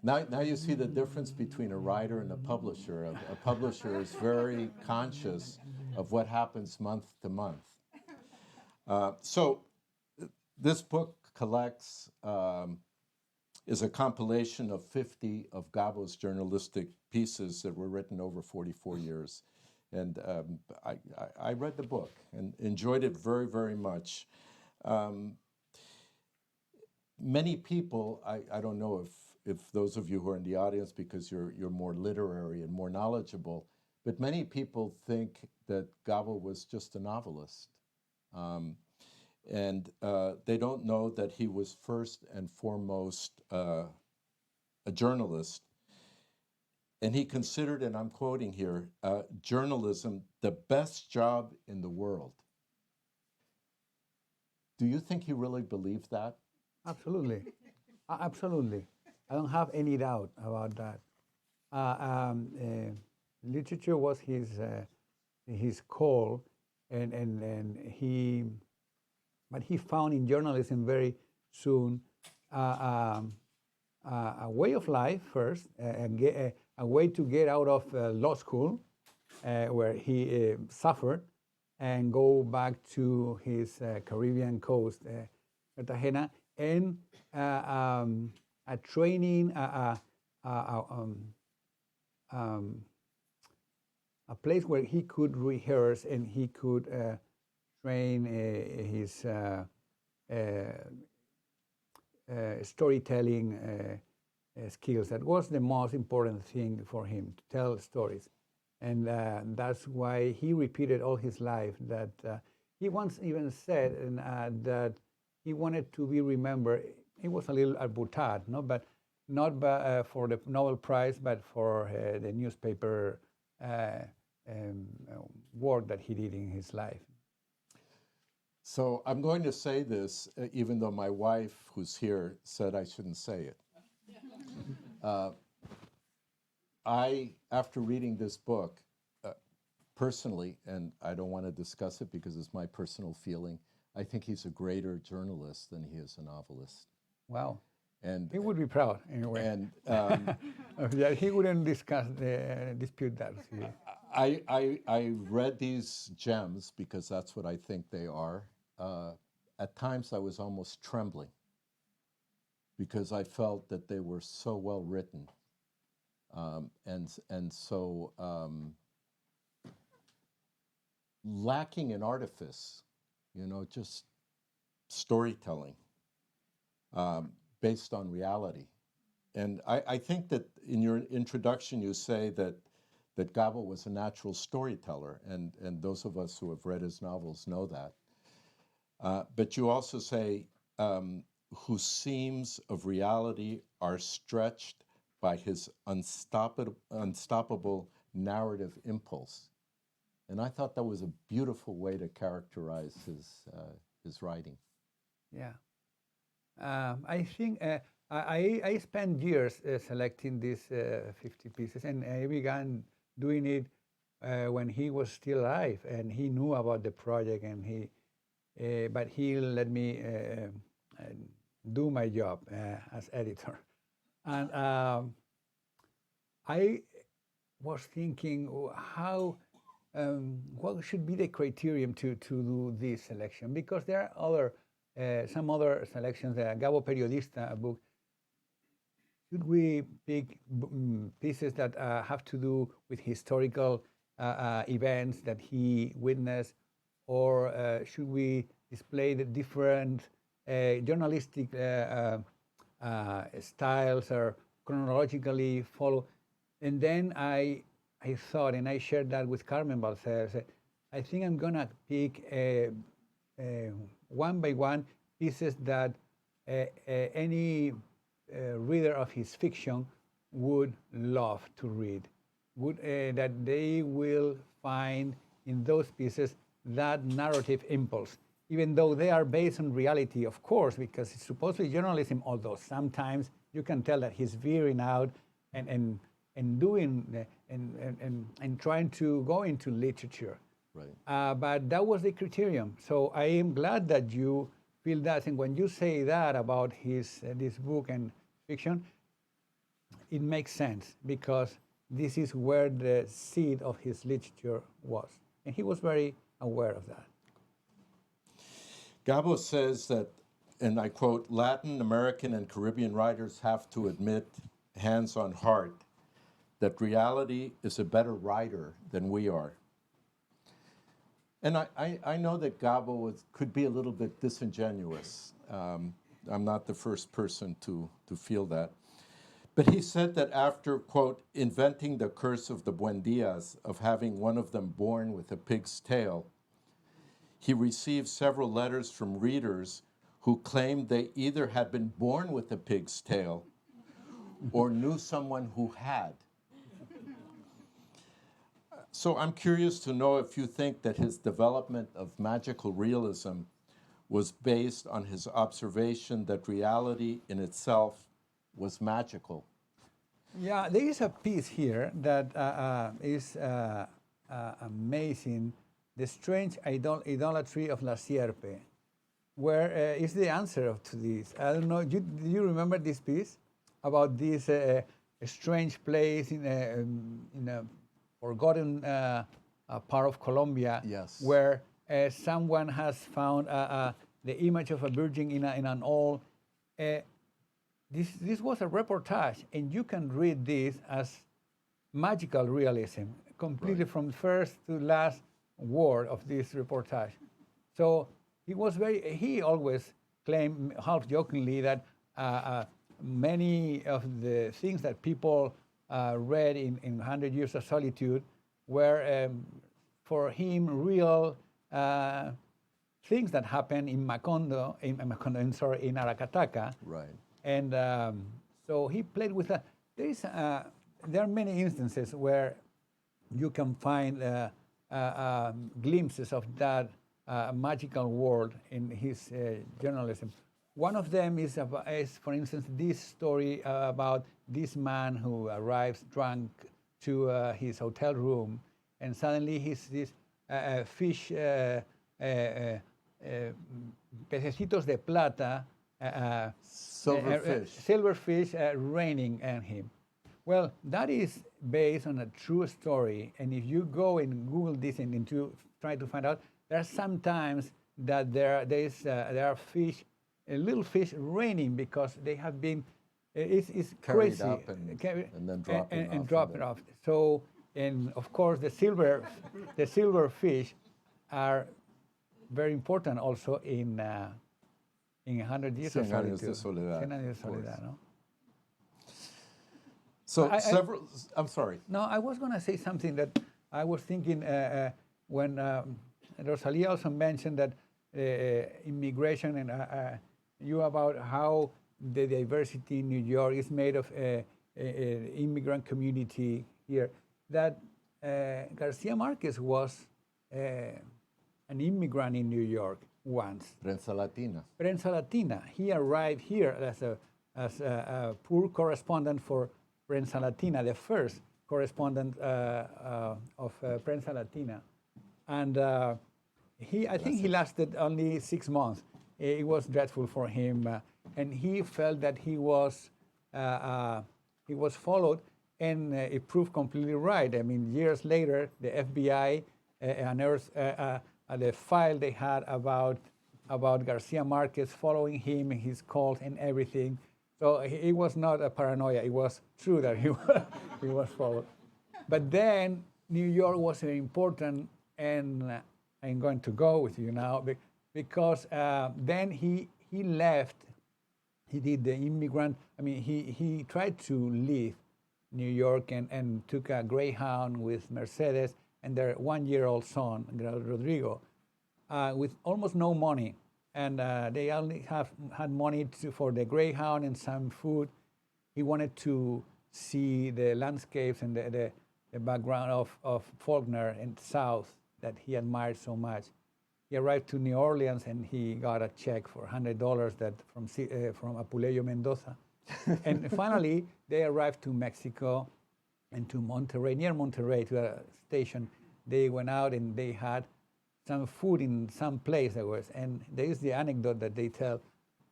Now you see the difference between a writer and a publisher. A publisher is very conscious of what happens month to month. So this book collects, is a compilation of 50 of Gabo's journalistic pieces that were written over 44 years. And I read the book and enjoyed it very, very much. Many people, I don't know if those of you who are in the audience, because you're more literary and more knowledgeable, but many people think that Gabo was just a novelist. And they don't know that he was first and foremost a journalist. And he considered, and I'm quoting here, journalism the best job in the world. Do you think he really believed that? Absolutely. Absolutely. I don't have any doubt about that. Literature was his call, but he found in journalism very soon a way of life first, a way to get out of law school, where he suffered, and go back to his Caribbean coast, Cartagena, and a training, a place where he could rehearse and he could train his storytelling skills. That was the most important thing for him, to tell stories. And that's why he repeated all his life that he once even said that he wanted to be remembered. It was a little boutade, no? But not for the Nobel Prize, but for the newspaper work that he did in his life. So I'm going to say this, even though my wife, who's here, said I shouldn't say it. After reading this book, personally, and I don't want to discuss it because it's my personal feeling, I think he's a greater journalist than he is a novelist. Wow. And He would be proud, anyway. And yeah, he wouldn't dispute that. I read these gems because that's what I think they are. At times I was almost trembling because I felt that they were so well written and so lacking in artifice, you know, just storytelling based on reality. And I think that in your introduction you say that Gabo was a natural storyteller, and those of us who have read his novels know that. But you also say, whose seams of reality are stretched by his unstoppable narrative impulse. And I thought that was a beautiful way to characterize his writing. Yeah. I think I spent years selecting these 50 pieces, and I began doing it when he was still alive, and he knew about the project, and but he let me do my job as editor. And I was thinking how what should be the criterion to do this selection, because there are other some other selections. The Gabo Periodista book. Should we pick pieces that have to do with historical events that he witnessed, or should we display the different journalistic styles or chronologically follow? And then I thought, and I shared that with Carmen Balcer, I think I'm gonna pick one by one pieces that any reader of his fiction would love to read, that they will find in those pieces that narrative impulse, even though they are based on reality, of course, because it's supposed to be journalism, although sometimes you can tell that he's veering out and doing and trying to go into literature. Right. But that was the criterion. So I am glad that you feel that, and when you say that about his this book and fiction, it makes sense, because this is where the seed of his literature was, and he was very aware of that. Gabo says that, and I quote, Latin American and Caribbean writers have to admit, hands on heart, that reality is a better writer than we are. And I know that Gabo could be a little bit disingenuous. I'm not the first person to feel that. But he said that after, quote, inventing the curse of the Buendias, of having one of them born with a pig's tail, he received several letters from readers who claimed they either had been born with a pig's tail or knew someone who had. So I'm curious to know if you think that his development of magical realism was based on his observation that reality in itself was magical. Yeah, there is a piece here that is amazing, The Strange Idolatry of La Sierpe, where is the answer to this. I don't know, do you remember this piece about this strange place in a forgotten part of Colombia? Yes. Where someone has found the image of a virgin in an old. This was a reportage, and you can read this as magical realism, completely Right. from first to last word of this reportage. So he always claimed, half jokingly, that many of the things that people read in 100 Years of Solitude were, for him, real things that happened in Macondo, in Aracataca. Right. And so he played with that. There are many instances where you can find glimpses of that magical world in his journalism. One of them is, for instance, this story about this man who arrives drunk to his hotel room, and suddenly he's this fish pececitos de plata, silverfish raining on him. Well, that is based on a true story, and if you go and Google this and to try to find out, there are sometimes that there are fish, little fish raining because they have been it's Carried crazy up and then dropping off. and drop it off. So, and of course the silver fish are very important also in 100 Years of Cien Años Solitude. de Soledad. 100 Years of Soledad, no? So I'm sorry. No, I was going to say something that I was thinking when Rosalia also mentioned that immigration and you about how the diversity in New York is made of immigrant community here. That Garcia Marquez was an immigrant in New York once. Prensa Latina. Prensa Latina. He arrived here as a poor correspondent for Prensa Latina, the first correspondent of Prensa Latina. And I think he lasted only 6 months. It was dreadful for him. And he felt that he was followed, and it proved completely right. I mean, years later, the FBI unearthed the file they had about Garcia Marquez following him and his calls and everything. So it was not a paranoia. It was true that he was followed. But then New York was very important, and I'm going to go with you now because then he left. He did the immigrant. I mean, he tried to leave New York and took a Greyhound with Mercedes and their 1-year-old son, Rodrigo, with almost no money. And they only had money for the Greyhound and some food. He wanted to see the landscapes and the background of Faulkner and South that he admired so much. He arrived to New Orleans and he got a check for $100 that from Apuleyo Mendoza. And finally, they arrived to Mexico and to Monterrey, near Monterrey, to a station. They went out and they had some food in some place there was. And there is the anecdote that they tell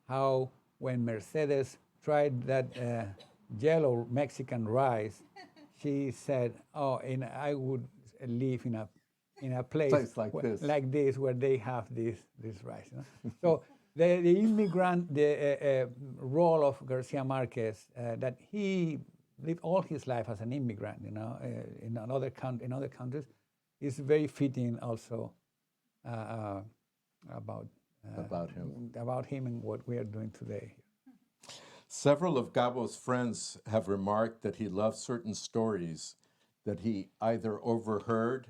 how when Mercedes tried that yellow Mexican rice, she said, "Oh, and I would live in a place like this where they have this rice." You know? So the immigrant, the role of Garcia Marquez, that he lived all his life as an immigrant, you know, in other countries, is very fitting also about him and what we are doing today. Several of Gabo's friends have remarked that he loved certain stories that he either overheard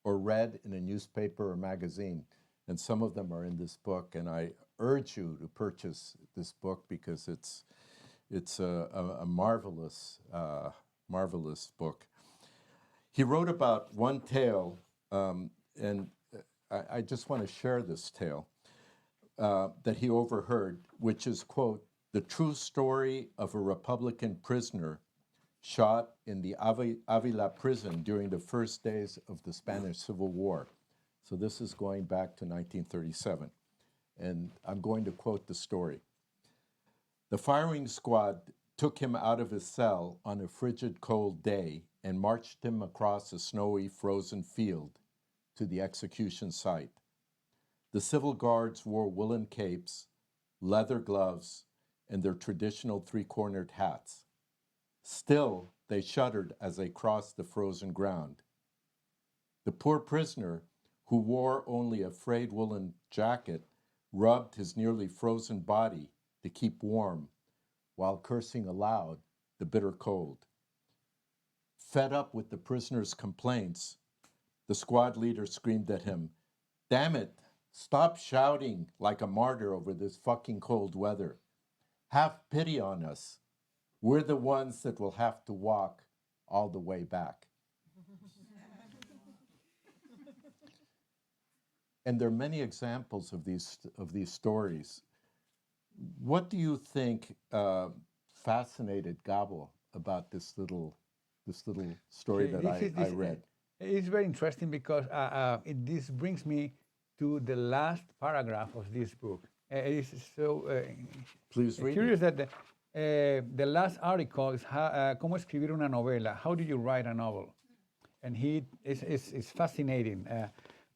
or read in a newspaper or magazine. And some of them are in this book. And I urge you to purchase this book because it's a marvelous, marvelous book. He wrote about one tale, and I just want to share this tale that he overheard, which is, quote, "the true story of a Republican prisoner shot in the Avila prison during the first days of the Spanish Civil War." So this is going back to 1937. And I'm going to quote the story. "The firing squad took him out of his cell on a frigid cold day and marched him across a snowy, frozen field to the execution site. The civil guards wore woolen capes, leather gloves, and their traditional three-cornered hats. Still, they shuddered as they crossed the frozen ground. The poor prisoner, who wore only a frayed woolen jacket, rubbed his nearly frozen body to keep warm while cursing aloud the bitter cold. Fed up with the prisoner's complaints, the squad leader screamed at him, 'Damn it, stop shouting like a martyr over this fucking cold weather. Have pity on us. We're the ones that will have to walk all the way back.'" And there are many examples of these stories. What do you think fascinated Gabo about this little story that I read? It's very interesting because this brings me to the last paragraph of this book. It is so Please read curious that the last article is cómo escribir una novela. How do you write a novel? And it's fascinating.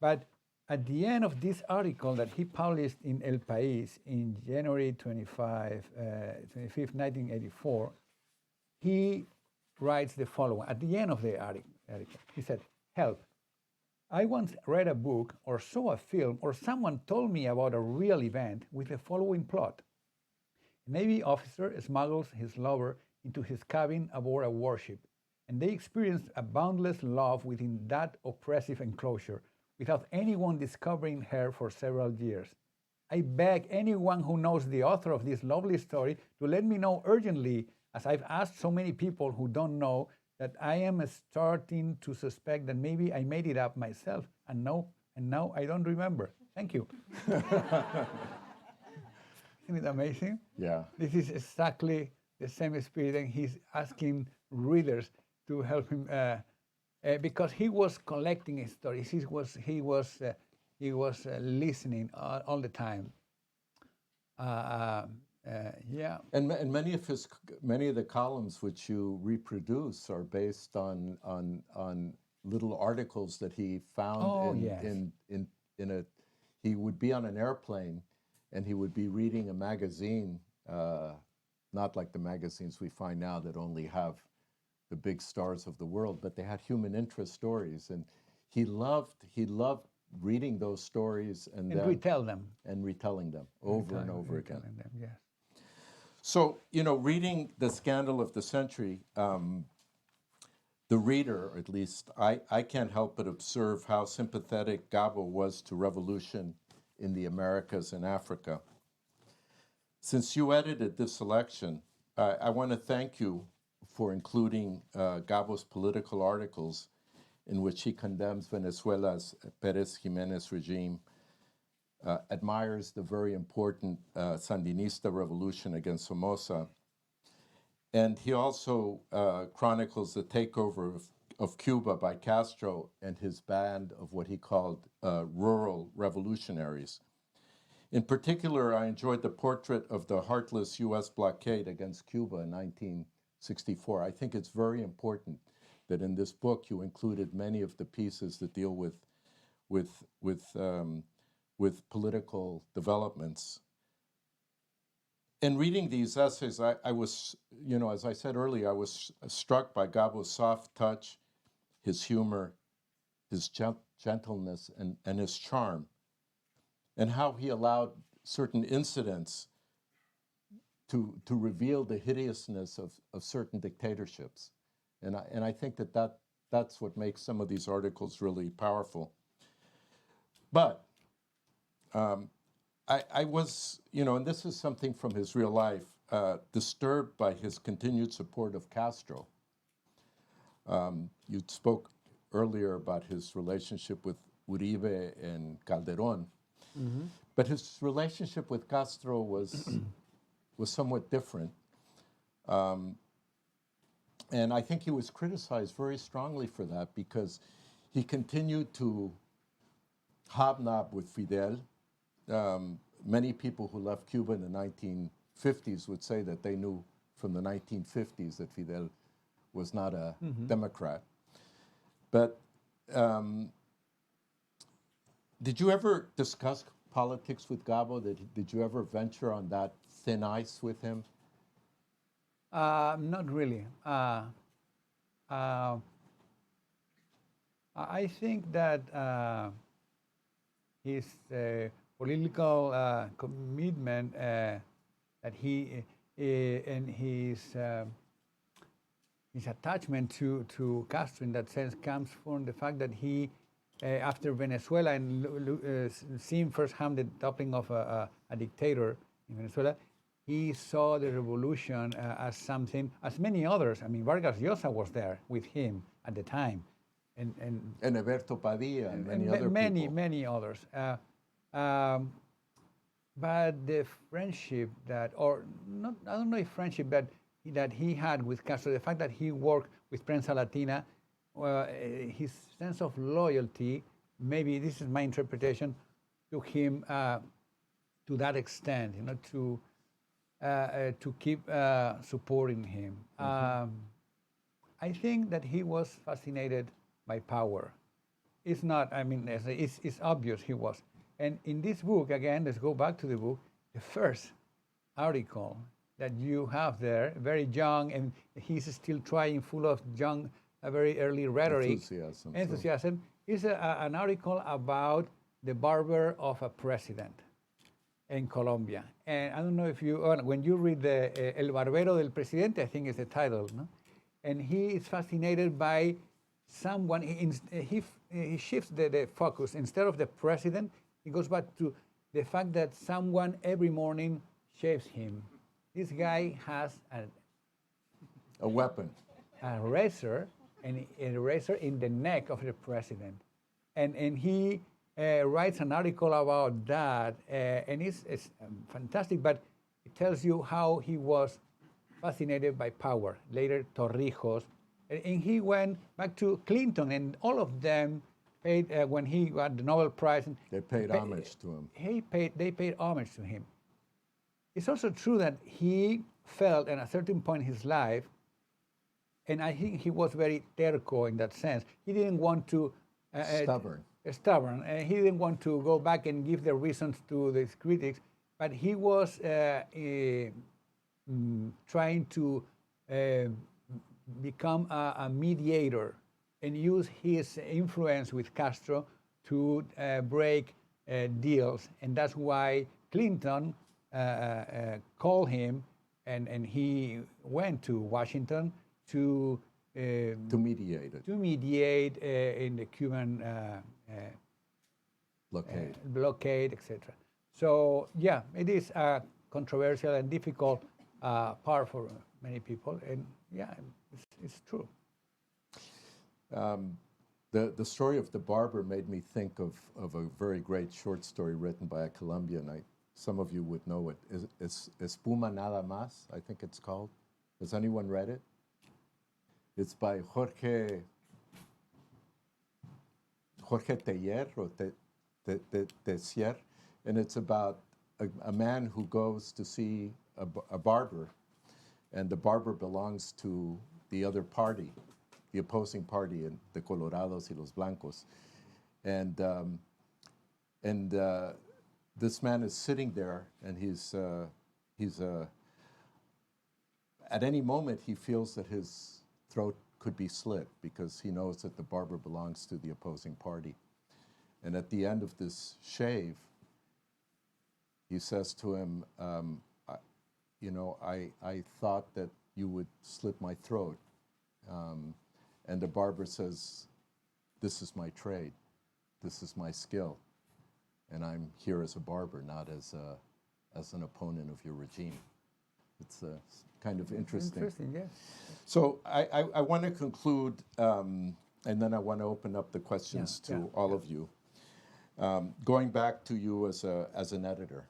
But at the end of this article that he published in El País in January 25th, 1984, he writes the following. At the end of the article, he said, "Help. I once read a book or saw a film or someone told me about a real event with the following plot. A Navy officer smuggles his lover into his cabin aboard a warship, and they experience a boundless love within that oppressive enclosure without anyone discovering her for several years. I beg anyone who knows the author of this lovely story to let me know urgently, as I've asked so many people who don't know that I am starting to suspect that maybe I made it up myself, and now I don't remember. Thank you." Isn't it amazing? Yeah. This is exactly the same spirit, and he's asking readers to help him because he was collecting stories. He was listening all the time. Yeah. And many of the columns which you reproduce are based on little articles that he found in a. He would be on an airplane, and he would be reading a magazine, not like the magazines we find now that only have the big stars of the world, but they had human interest stories, and he loved reading those stories and retell them and retelling them over and over again. Them, yes. So, reading The Scandal of the Century, the reader, or at least I can't help but observe how sympathetic Gabo was to revolution in the Americas and Africa. Since you edited this selection, I want to thank you for including Gabo's political articles in which he condemns Venezuela's Pérez Jiménez regime, admires the very important Sandinista revolution against Somoza, and he also chronicles the takeover of Cuba by Castro and his band of what he called rural revolutionaries. In particular, I enjoyed the portrait of the heartless U.S. blockade against Cuba in 1964. I think it's very important that in this book you included many of the pieces that deal with political developments. In reading these essays, I was, as I said earlier, I was struck by Gabo's soft touch, his humor, his gentleness, and his charm, and how he allowed certain incidents to reveal the hideousness of certain dictatorships. And I think that's what makes some of these articles really powerful. But I was, and this is something from his real life, disturbed by his continued support of Castro. You spoke earlier about his relationship with Uribe and Calderón, but his relationship with Castro was somewhat different. And I think he was criticized very strongly for that because he continued to hobnob with Fidel. Many people who left Cuba in the 1950s would say that they knew from the 1950s that Fidel was not a Democrat. But did you ever discuss politics with Gabo? Did you ever venture on that thin ice with him? Not really. I think that his political commitment that he and his attachment to Castro in that sense comes from the fact that he, after Venezuela and seeing firsthand the toppling of a dictator in Venezuela, he saw the revolution as something, as many others. I mean, Vargas Llosa was there with him at the time. And Eberto Padilla and many other people. Many others. But the friendship that, or not, I don't know if friendship, but that he had with Castro, the fact that he worked with Prensa Latina, his sense of loyalty, maybe this is my interpretation, took him to that extent, you know, to keep supporting him. I think that he was fascinated by power. It's not, I mean, it's obvious he was. And in this book, again, let's go back to the book, the first article that you have there, very young, and he's still trying, full of young, very early rhetoric. Enthusiasm. Is an article about the barber of a president in Colombia. And I don't know if you, when you read the El Barbero del Presidente, I think is the title, no? And he is fascinated by someone, he shifts the focus. Instead of the president, he goes back to the fact that someone every morning shaves him. This guy has a weapon, a razor, and a razor in the neck of the president. And he writes an article about that, and it's fantastic, but it tells you how he was fascinated by power. Later, Torrijos, and he went back to Clinton, and all of them paid, when he got the Nobel Prize. They paid homage to him. They paid homage to him. It's also true that he felt at a certain point in his life, and I think he was very terco in that sense. He didn't want to... Stubborn. He didn't want to go back and give the reasons to the critics, but he was trying to become a mediator and use his influence with Castro to break deals. And that's why Clinton called him, and he went to Washington to mediate it. To mediate in the Cuban blockade, etc. So yeah, it is a controversial and difficult part for many people, and yeah, it's true. The story of the barber made me think of a very great short story written by a Colombian. Some of you would know it. It's Espuma Nada Más, I think it's called. Has anyone read it? It's by Jorge Teller, or Tessier, and it's about a man who goes to see a barber, and the barber belongs to the other party, the opposing party, in the Colorados y los Blancos. And this man is sitting there, and he's at any moment he feels that his throat could be slit because he knows that the barber belongs to the opposing party. And at the end of this shave, he says to him, I thought that you would slit my throat. And the barber says, this is my trade. This is my skill. And I'm here as a barber, not as an opponent of your regime. It's kind of interesting. Interesting, yes. So I want to conclude, and then I want to open up the questions to all of you. Going back to you as an editor.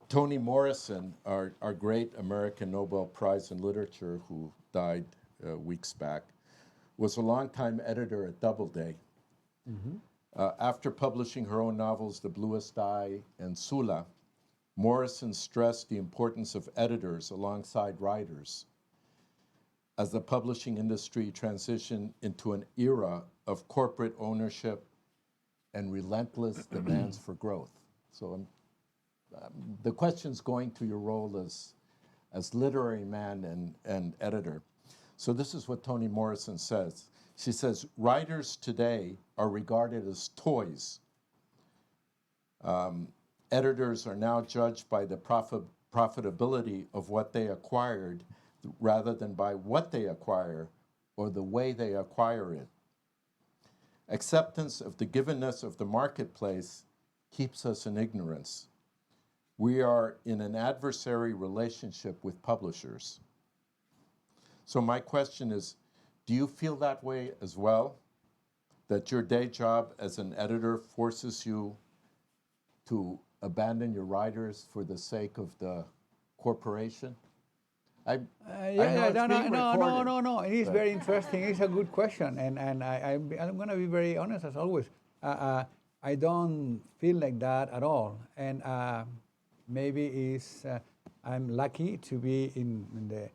Toni Morrison, our great American Nobel Prize in Literature, who died weeks back, was a longtime editor at Doubleday. After publishing her own novels, The Bluest Eye and Sula, Morrison stressed the importance of editors alongside writers as the publishing industry transitioned into an era of corporate ownership and relentless demands for growth. So the question's going to your role as literary man and editor. So this is what Toni Morrison says. She says, writers today are regarded as toys. Editors are now judged by the profitability of what they acquired rather than by what they acquire or the way they acquire it. Acceptance of the givenness of the marketplace keeps us in ignorance. We are in an adversary relationship with publishers. So my question is, do you feel that way as well? That your day job as an editor forces you to abandon your writers for the sake of the corporation? No. It is very interesting. It's a good question, and I'm going to be very honest as always. I don't feel like that at all. And maybe I'm lucky to be in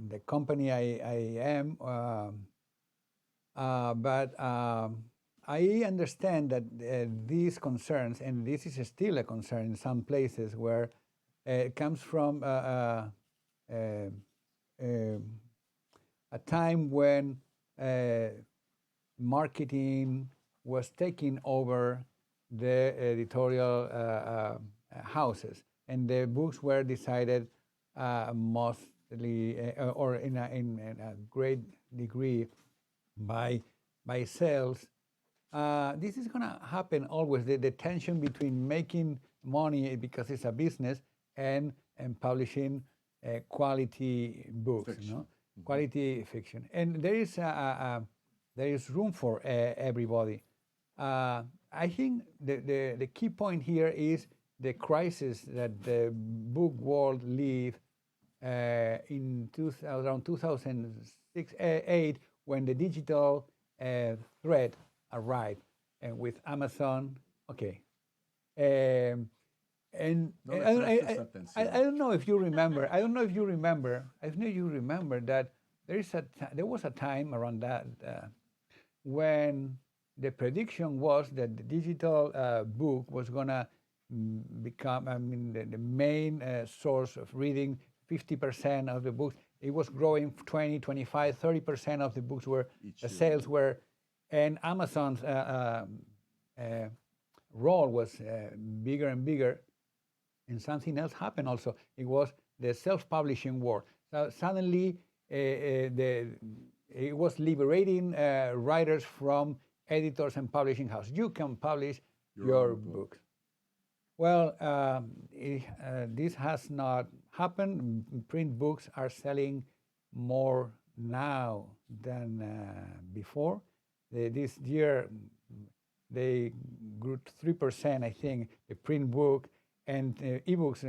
the company I am. But I understand that these concerns, and this is still a concern in some places where it comes from a time when marketing was taking over the editorial houses, and the books were decided mostly or in a great degree by sales. This is going to happen always. The tension between making money because it's a business and publishing quality books, quality fiction. And there is room for everybody. I think the key point here is the crisis that the book world lived in around 2006, 8, when the digital threat arrived, and with Amazon, okay. And No, I don't know if you remember. I know you remember that there was a time around that when the prediction was that the digital book was gonna become, the main source of reading. 50% of the books. It was growing 20, 25, 30% of the books were sales were, and Amazon's role was bigger and bigger. And something else happened also. It was the self-publishing war. So suddenly, it was liberating writers from editors and publishing houses. You can publish your books. Well, this has not happened. Print books are selling more now than before. This year, they grew 3%, I think, the print book, and ebooks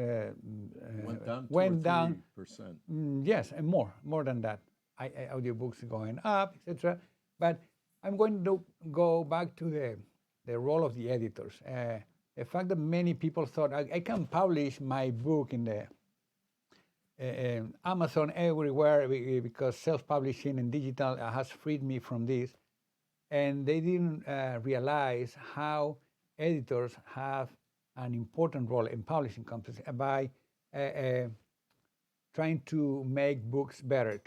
went down 2 or 3%. Yes, and more than that. Audiobooks going up, etc. But I'm going to go back to the role of the editors. The fact that many people thought I can publish my book in the Amazon everywhere because self-publishing and digital has freed me from this, and they didn't realize how editors have an important role in publishing companies by trying to make books better,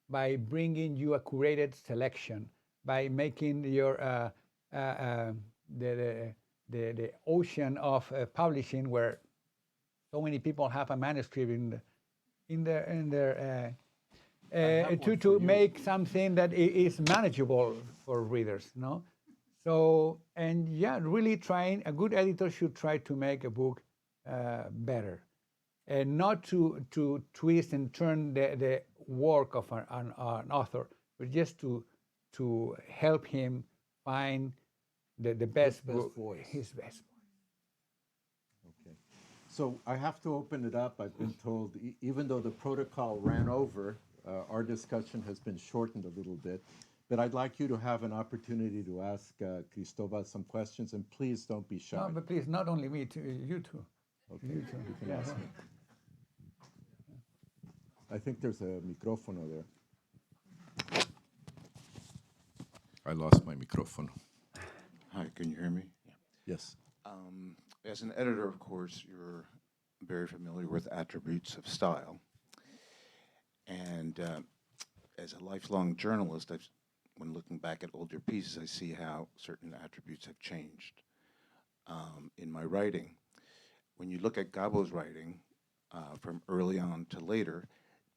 by bringing you a curated selection, by making your the ocean of publishing, where so many people have a manuscript in their to make something that is manageable for readers, no? So, and yeah, really a good editor should try to make a book better, and not to twist and turn the work of an author, but just to help him find the best book, voice. His best voice. Okay. So I have to open it up. I've been told, even though the protocol ran over, our discussion has been shortened a little bit. But I'd like you to have an opportunity to ask Cristobal some questions, and please don't be shy. No, but please, not only me, you too. Okay. You too. You can ask me. I think there's a microphone there. I lost my microphone. Hi, can you hear me? Yes. As an editor, of course, you're very familiar with attributes of style. And as a lifelong journalist, when looking back at older pieces, I see how certain attributes have changed in my writing. When you look at Gabo's writing from early on to later,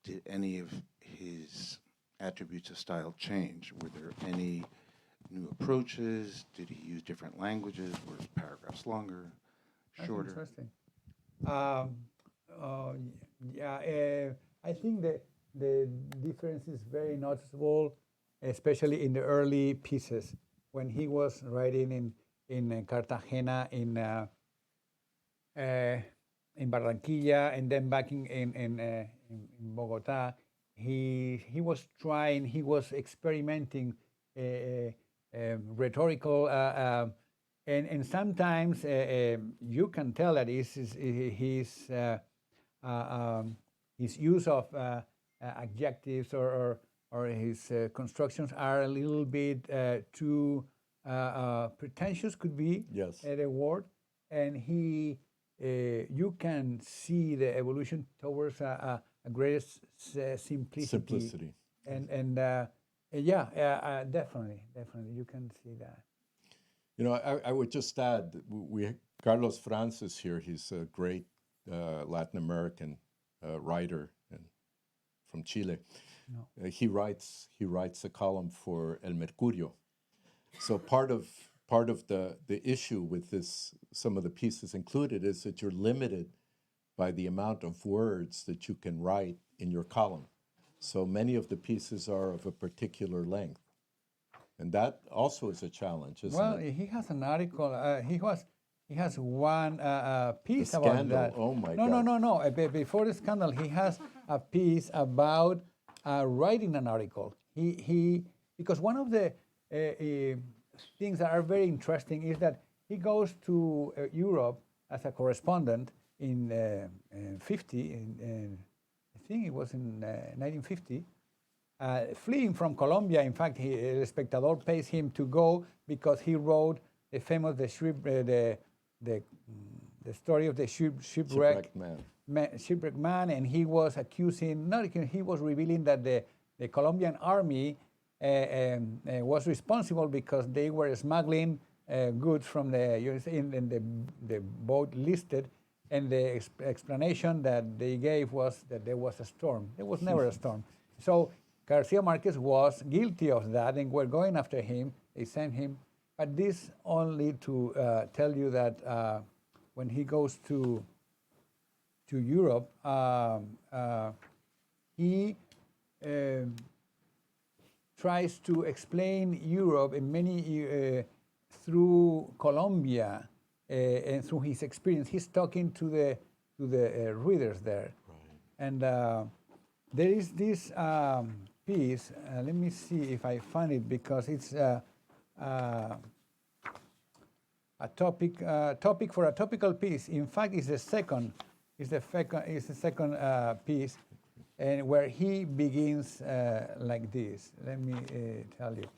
did any of his attributes of style change? Were there any new approaches? Did he use different languages? Were his paragraphs longer, shorter? That's interesting. I think the difference is very noticeable, especially in the early pieces when he was writing in Cartagena, in Barranquilla, and then back in Bogota. He was experimenting rhetorical, and sometimes you can tell that his use of adjectives or his constructions are a little bit too pretentious, could be the word, and you can see the evolution towards a greater simplicity. And definitely, you can see that. You know, I would just add, Carlos Francis here, he's a great Latin American writer from Chile. No. He writes a column for El Mercurio. So part of the issue with this, some of the pieces included, is that you're limited by the amount of words that you can write in your column. So many of the pieces are of a particular length. And that also is a challenge, isn't Well, it? he has an article. He has one piece about Scandal. that. Oh my no, God. No. Before the scandal, he has a piece about writing an article. He because one of the things that are very interesting is that he goes to Europe as a correspondent in 50. I think it was in 1950. Fleeing from Colombia, in fact, El Espectador pays him to go because he wrote the famous the story of the shipwrecked man, and he was he was revealing that the Colombian army was responsible because they were smuggling goods from the USA, and the boat listed, and the explanation that they gave was that there was a storm. There was never a storm. So Garcia Marquez was guilty of that, and we're going after him. They sent him. But this only to tell you that when he goes to Europe, he tries to explain Europe in many through Colombia and through his experience. He's talking to the readers there, and there is this piece. Let me see if I find it, because it's a topic for a topical piece. In fact, it's the second piece, and where he begins like this. Let me tell you.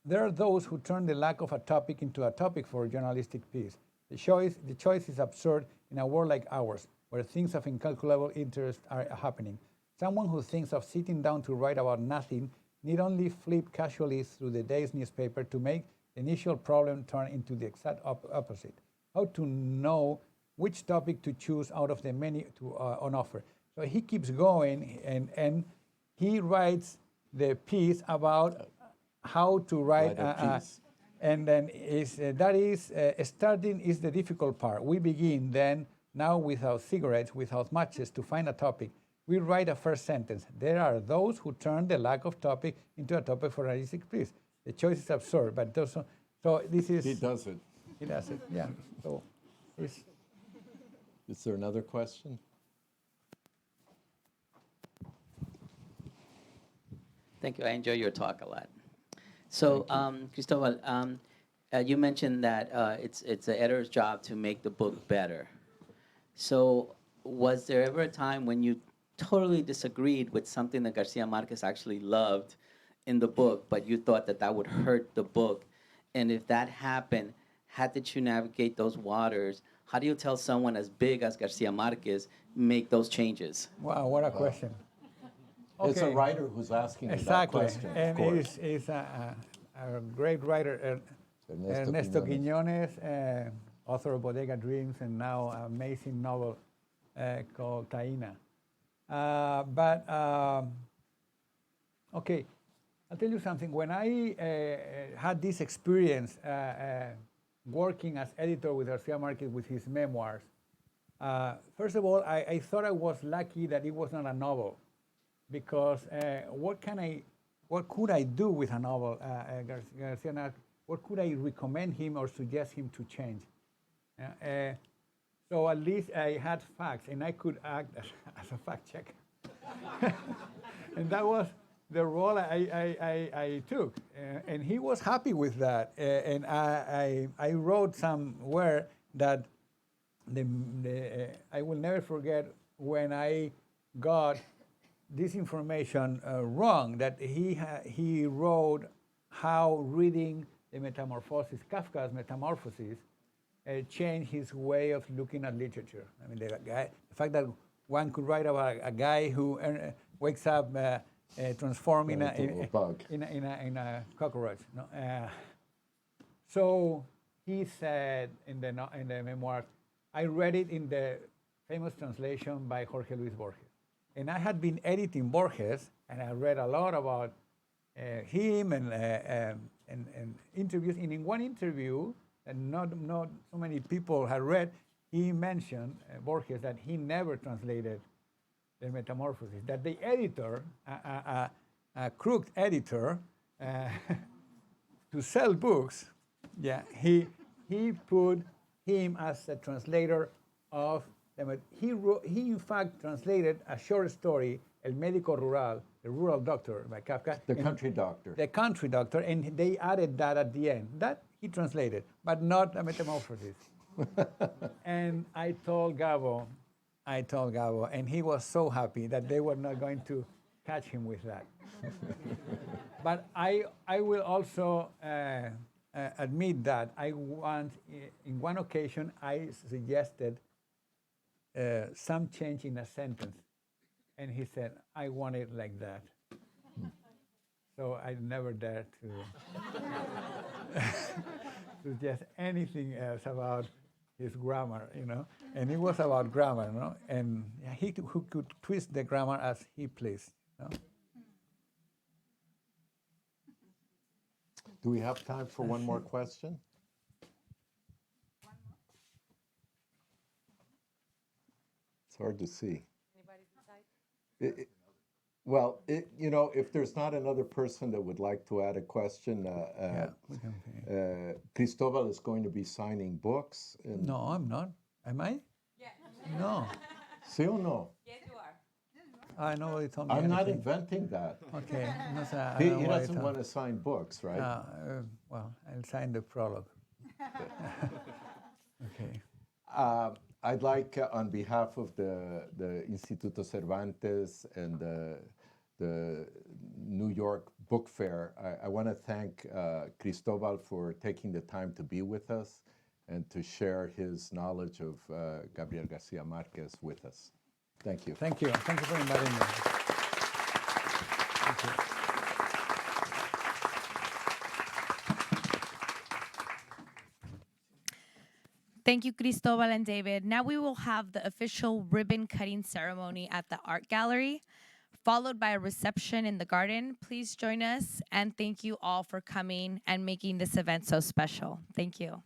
There are those who turn the lack of a topic into a topic for a journalistic piece. The choice is absurd in a world like ours, where things of incalculable interest are happening. Someone who thinks of sitting down to write about nothing need only flip casually through the day's newspaper to make the initial problem turn into the exact opposite. How to know which topic to choose out of the many on offer. So he keeps going, and he writes the piece about how to write a piece. And then starting is the difficult part. We begin then, now without cigarettes, without matches, to find a topic. We write a first sentence. There are those who turn the lack of topic into a topic for a journalistic piece. The choice is absurd, but also, so this is... He does it. He does it, yeah. So, is there another question? Thank you. I enjoy your talk a lot. So, Cristobal, you mentioned that it's the editor's job to make the book better. So, was there ever a time when you totally disagreed with something that Garcia Marquez actually loved in the book, but you thought that that would hurt the book? And if that happened, how did you navigate those waters? How do you tell someone as big as Garcia Marquez make those changes? Wow, what a question. Okay. It's a writer who's asking you that question. And he's a great writer, Ernesto Quiñones, author of Bodega Dreams, and now an amazing novel called Taina. Okay, I'll tell you something. When I had this experience working as editor with Garcia Marquez with his memoirs, first of all, I thought I was lucky that it was not a novel, because what could I do with a novel, Garcia? What could I recommend him or suggest him to change? So at least I had facts, and I could act as a fact checker. And that the role I took, and he was happy with that. And I wrote somewhere that I will never forget when I got this information wrong, that he wrote how reading the Metamorphosis, Kafka's Metamorphosis, changed his way of looking at literature. I mean, the fact that one could write about a guy who wakes up transformed in a bug, in a cockroach. No? So he said in the memoir, I read it in the famous translation by Jorge Luis Borges, and I had been editing Borges, and I read a lot about him and interviews. And in one interview, and not so many people had read, he mentioned Borges that he never translated the Metamorphosis. That the editor, a crooked editor, to sell books, yeah, he put him as a translator of the. He in fact translated a short story, El Médico Rural, the rural doctor by Kafka. The country doctor. The country doctor, and they added that at the end. That he translated, but not a Metamorphosis. And I told Gabo, and he was so happy that they were not going to catch him with that. But I will also admit that in one occasion, I suggested some change in a sentence, and he said, I want it like that. So I never dared to suggest anything else about his grammar, and it was about grammar, and he who could twist the grammar as he pleased. Do we have time for one more question? It's hard to see. Well, if there's not another person that would like to add a question, Cristobal is going to be signing books. No, I'm not. Am I? Yeah. No. Sí o no? Yes, you are. I know he told me I'm not anything. inventing that. Okay. No, He doesn't want to sign books, right? Well, I'll sign the prologue. Okay. I'd like, on behalf of the Instituto Cervantes and the New York Book Fair, I want to thank Cristobal for taking the time to be with us and to share his knowledge of Gabriel Garcia Marquez with us. Thank you. Thank you. Thank you for inviting me. Thank you. Thank you, Cristobal and David. Now we will have the official ribbon cutting ceremony at the art gallery, followed by a reception in the garden. Please join us, and thank you all for coming and making this event so special. Thank you.